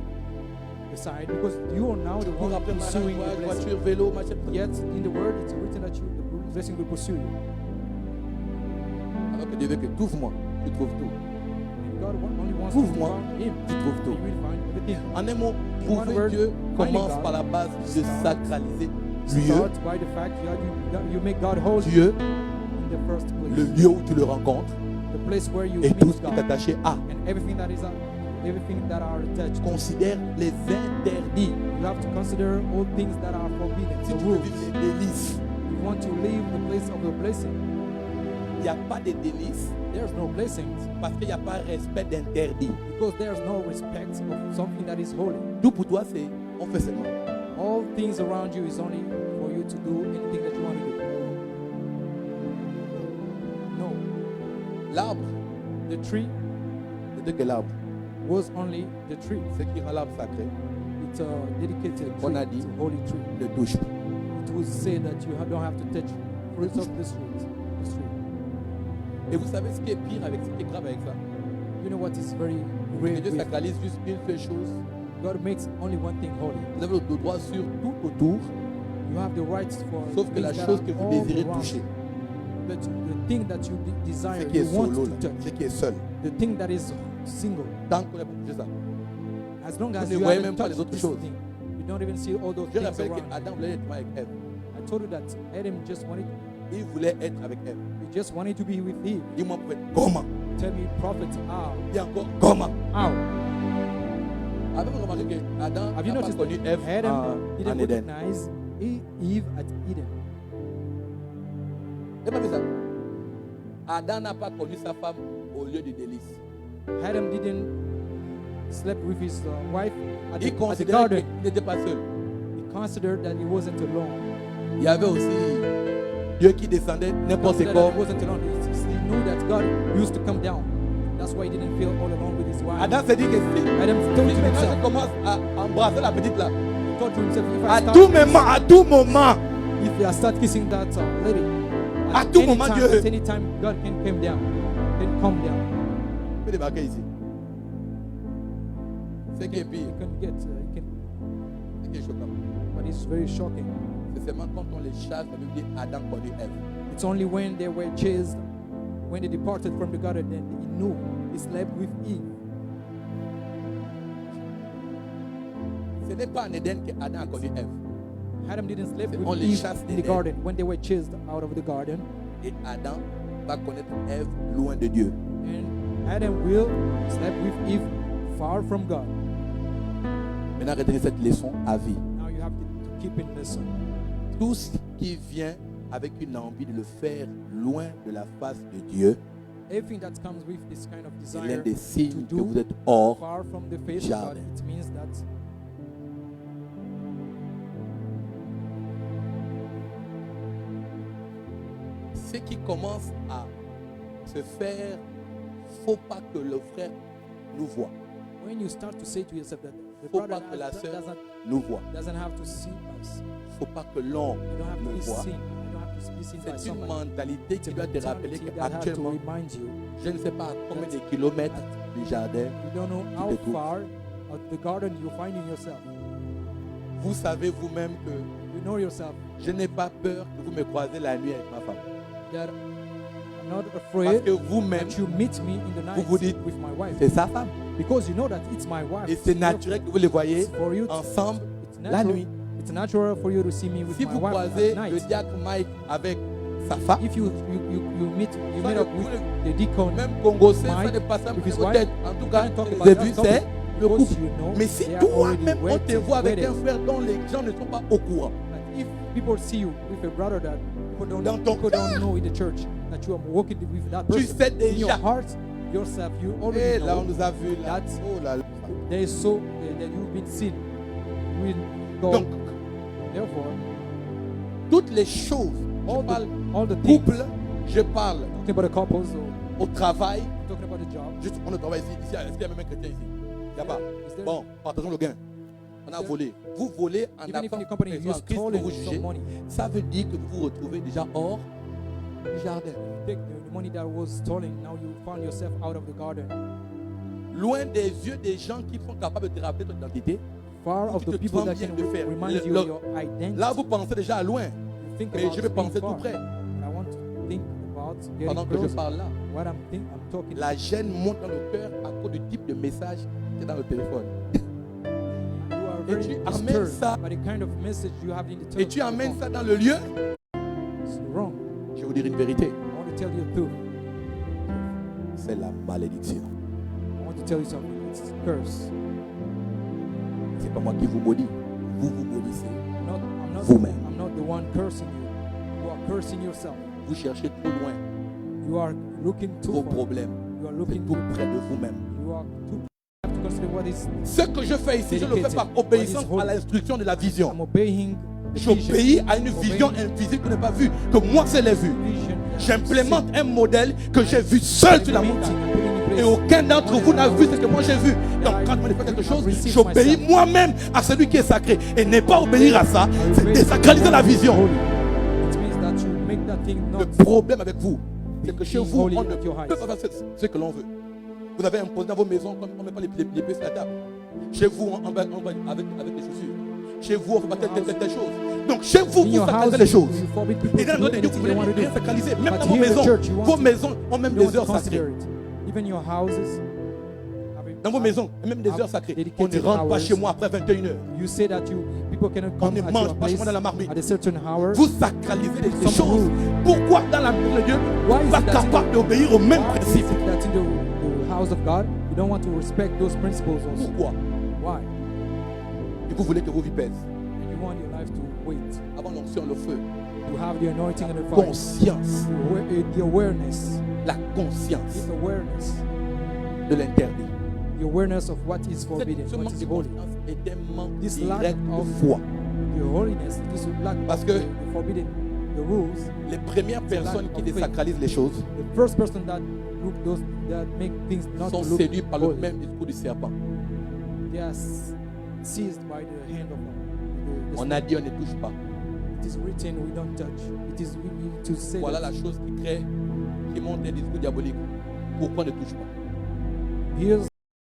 the side because you are now the Pour one après pursuing mariage, the blessing. voiture, vélo, machin. Yet in the word it's written that the blessing will pursue you. Alors que Dieu veut que t'ouvres-moi, tu trouves tout. And God only wants Ouvre-moi, to find Him. tu trouves You tout. will find everything. En un mot, In one trouver word, Dieu finding commence God par la base de sacraliser lieu, Start by the fact that you make God holy Dieu, in the first place. le lieu où tu le rencontres The place where you et meet tout ce qui est God. attaché à. And everything that are attached. Considère les interdits. You have to consider all things that are forbidden. Si The tu veux rules. vivre les délices, You want to leave the place of the blessing. il n'y a pas de délices There's no blessings parce qu'il n'y a pas respect d'interdits. because there's no respect of something that is holy. Tout pour toi, c'est on fait seulement. All things around you is only for you to do anything that you want to do. No. L'arbre, The tree c'était que l'arbre. was only the tree. Ce qui rend l'arbre sacré, It's a dedicated On tree. a dit- It's a holy tree. ne touche pas. It will say that you don't have to touch fruits of this tree. This tree. Et vous savez ce qui est pire avec ce qui est grave avec ça? You know what is very Que great? Dieu with- sacralise juste une seule chose. God makes only one thing holy. Vous avez le droit sur tout autour, You have the rights for sauf que things la that chose are que vous all désirez around. toucher, But the thing that you ce desire, qui est you want solo, to là, touch. ce qui est seul. The thing that is single. Tant qu'on n'a pas touché ça. As long as ne you voyez haven't même pas les touched autres this choses. thing, you don't even see all those Je things rappelle around. qu'Adam voulait être avec Ève. I told you that Adam just wanted, Il voulait être avec Ève. he just wanted to be with Eve. Dis-moi, prophète, comment? Tell me, prophet, how? Il y a encore comment? How? Avez-vous remarqué que Adam Have you n'a pas noticed connu that Ève Adam en didn't Éden? recognize Eve at Eden? Vous n'avez pas vu ça? Adam n'a pas connu sa femme au lieu du délice. Adam didn't sleep with his wife at Il the considérait garden. qu'il n'était pas seul. He considered that he wasn't alone. Il y avait aussi Dieu qui descendait n'importe Considered that comment. he wasn't alone. He knew that God used to come down. That's why he didn't feel all alone with his wife. Adam s'est dit que si, Adam told si to maintenant je himself, commence à embrasser la petite là, he told to himself, if à I tout start, moment, à tout moment, if I start kissing that lady, À at tout any moment, time, Dieu- at any time, God can come down, can come down. je peux débarquer ici. Ce qui est pire, You can get, ce qui est choquant, but it's very shocking. c'est seulement quand on les chasse, la Bible dit Adam connut Ève. It's only when they were chased, when they departed from the garden, that he knew he slept with Eve. Ce n'est pas en Éden qu'Adam a connu Ève. Adam didn't sleep On with les Eve chasse in the d'Éden. garden when they were chased out of the garden. Et Adam va connaître Ève loin de Dieu. And Adam will sleep with Eve far from God. Maintenant, retenez cette leçon à vie. Now you have to keep in lesson. Tout ce qui vient avec une envie de le faire loin de la face de Dieu, Everything that comes with this kind of c'est l'un desire des to signes que do vous êtes hors. far from the face of God, jardin. it means that Ce qui commence à se faire, faut pas que le frère nous voie. when you start to say to yourself that the Faut brother pas que la sœur doesn't, nous voie. doesn't have to see us, Faut pas que l'homme you don't have to me be voie. seen, you don't have to be seen by C'est une somebody. mentalité It's qui a doit te rappeler mentality that have to qu'actuellement, remind you. je ne sais pas à combien de kilomètres du jardin, You don't know how te trouves. far of the garden you're finding yourself. vous savez vous-même que You know yourself je n'ai pas peur que vous me croisez la nuit avec ma femme. that I'm not Parce afraid que vous-même, that you meet me in the night vous dites, with my wife. c'est sa femme. Because you know that it's my wife. Et c'est naturel que vous les voyez It's for you to- ensemble it's la natural, nuit. It's natural for you to see me with Si my vous wife croisez at le night. diacre Mike avec sa femme, If you meet Ça, up le- with the deacon, même Congosais, ça Mike, ne passe pas with par his vos wife, têtes. En tout cas, can't talk les about that vues, topic c'est le because couple. you know Mais si they are toi-même, already on te voit avec wedded. un frère dont les gens ne sont pas au courant, But if people see you with a brother that Dans ton people don't cœur, know in the church that you are walking with that tu person, sais in your déjà. heart, yourself, you Et already là, on know nous a vu là. that Oh là là. there is so that you've been seen with God. Donc, Therefore, toutes les choses, je all parle the things, couple, je parle talking about the couples or au travail. talking about the job. Juste, on ne travaille ici. Est-ce qu'il y a même un chrétien ici? Il n'y a pas. Is there- Bon, partageons le gain. On a volé. Vous volez en Even if apportant the company en is Christ pour stolen vous some juger. money, Ça veut dire que vous vous retrouvez déjà hors du jardin. take the money that was stolen. Now you found yourself out of the garden, Loin des yeux des gens qui sont capables de te rappeler ton identité. far of Tu the te people sens that bien can de faire. remind you Le- of your identity. Là, vous pensez déjà à loin. You think Mais about je vais being penser tout far. près. I want to think about getting Pendant que je closer. parle là. What I'm talking. La gêne monte dans le cœur à cause du type de message qui est dans le téléphone. You are Et very tu amènes disturbed ça- by the kind of message you have in the Et tu telephone. amènes ça dans le lieu. It's wrong. Je vais vous dire une vérité. I want to tell you the truth. C'est la malédiction. I want to tell you something. It's a curse. C'est pas moi qui vous maudis. Vous vous maudissez. Vous-même. I'm not the one cursing you. You are cursing yourself. Vous cherchez trop loin You are looking too vos far. problèmes. You are C'est looking tout too. près de vous-même. You are too. You have to consider what is. Ce que je fais ici, je le fais par obéissance à l'instruction de la vision. I'm obeying the J'obéis à une vision. vision Obeying invisible que je n'ai pas vue, que moi je l'ai vue. the vision that J'implémente you un modèle que j'ai vu seul sur la see. montagne. I'm putting in place. Et aucun d'entre vous n'a vu ce que moi j'ai vu. Donc quand je me fais quelque chose, j'obéis moi-même à celui qui est sacré. Et ne pas obéir à ça, c'est désacraliser la vision. It means that you make that thing Le not. problème avec vous, c'est que chez vous, on ne peut pas faire ce que l'on veut. Vous avez imposé dans vos maisons, comme on ne met pas les pieds sur la table. Chez vous, on va avec des chaussures. Chez vous, on ne fait pas telle chose. Donc chez vous, In vous your house, sacralisez les choses. you forbid people Et dans to do notre Dieu, vous anything they want voulez to rien do. sacraliser. Même But dans vos here in the maisons, church, you want vos to- maisons ont même You des want heures to consider sacrées. it. Even your houses. Dans vos maisons, même des heures sacrées. On ne rentre pas chez moi après 21h. You say that people cannot On come ne at mange your pas chez place moi dans la marmite. at a certain hour. Vous sacralisez les Some choses. rules. Pourquoi dans la maison de Dieu, Why vous is n'êtes it pas that in capable d'obéir au même Why is principe? it that in the house of God you don't want to respect those principles also? Pourquoi? Why? Et vous voulez que vos vies pèsent. And you want your life to wait, Avant l'onction, le feu. to have the anointing and the fire, Conscience. the awareness, La conscience the awareness, de l'interdit. the awareness of what is forbidden, Ce what manque is de holy. confiance est un manque This lack direct of de foi. The holiness, this lack Parce of que- the forbidden, the rules. Les premières personnes qui of faith. désacralisent les choses The first person that look those that make things not sont to look séduits par le holy, même discours du serpent. they are seized by the hand of the On a dit on ne touche pas. It is written, we don't touch. It is to say Voilà that la chose qui crée, qui monte un discours diabolique. Pourquoi on ne touche pas? here's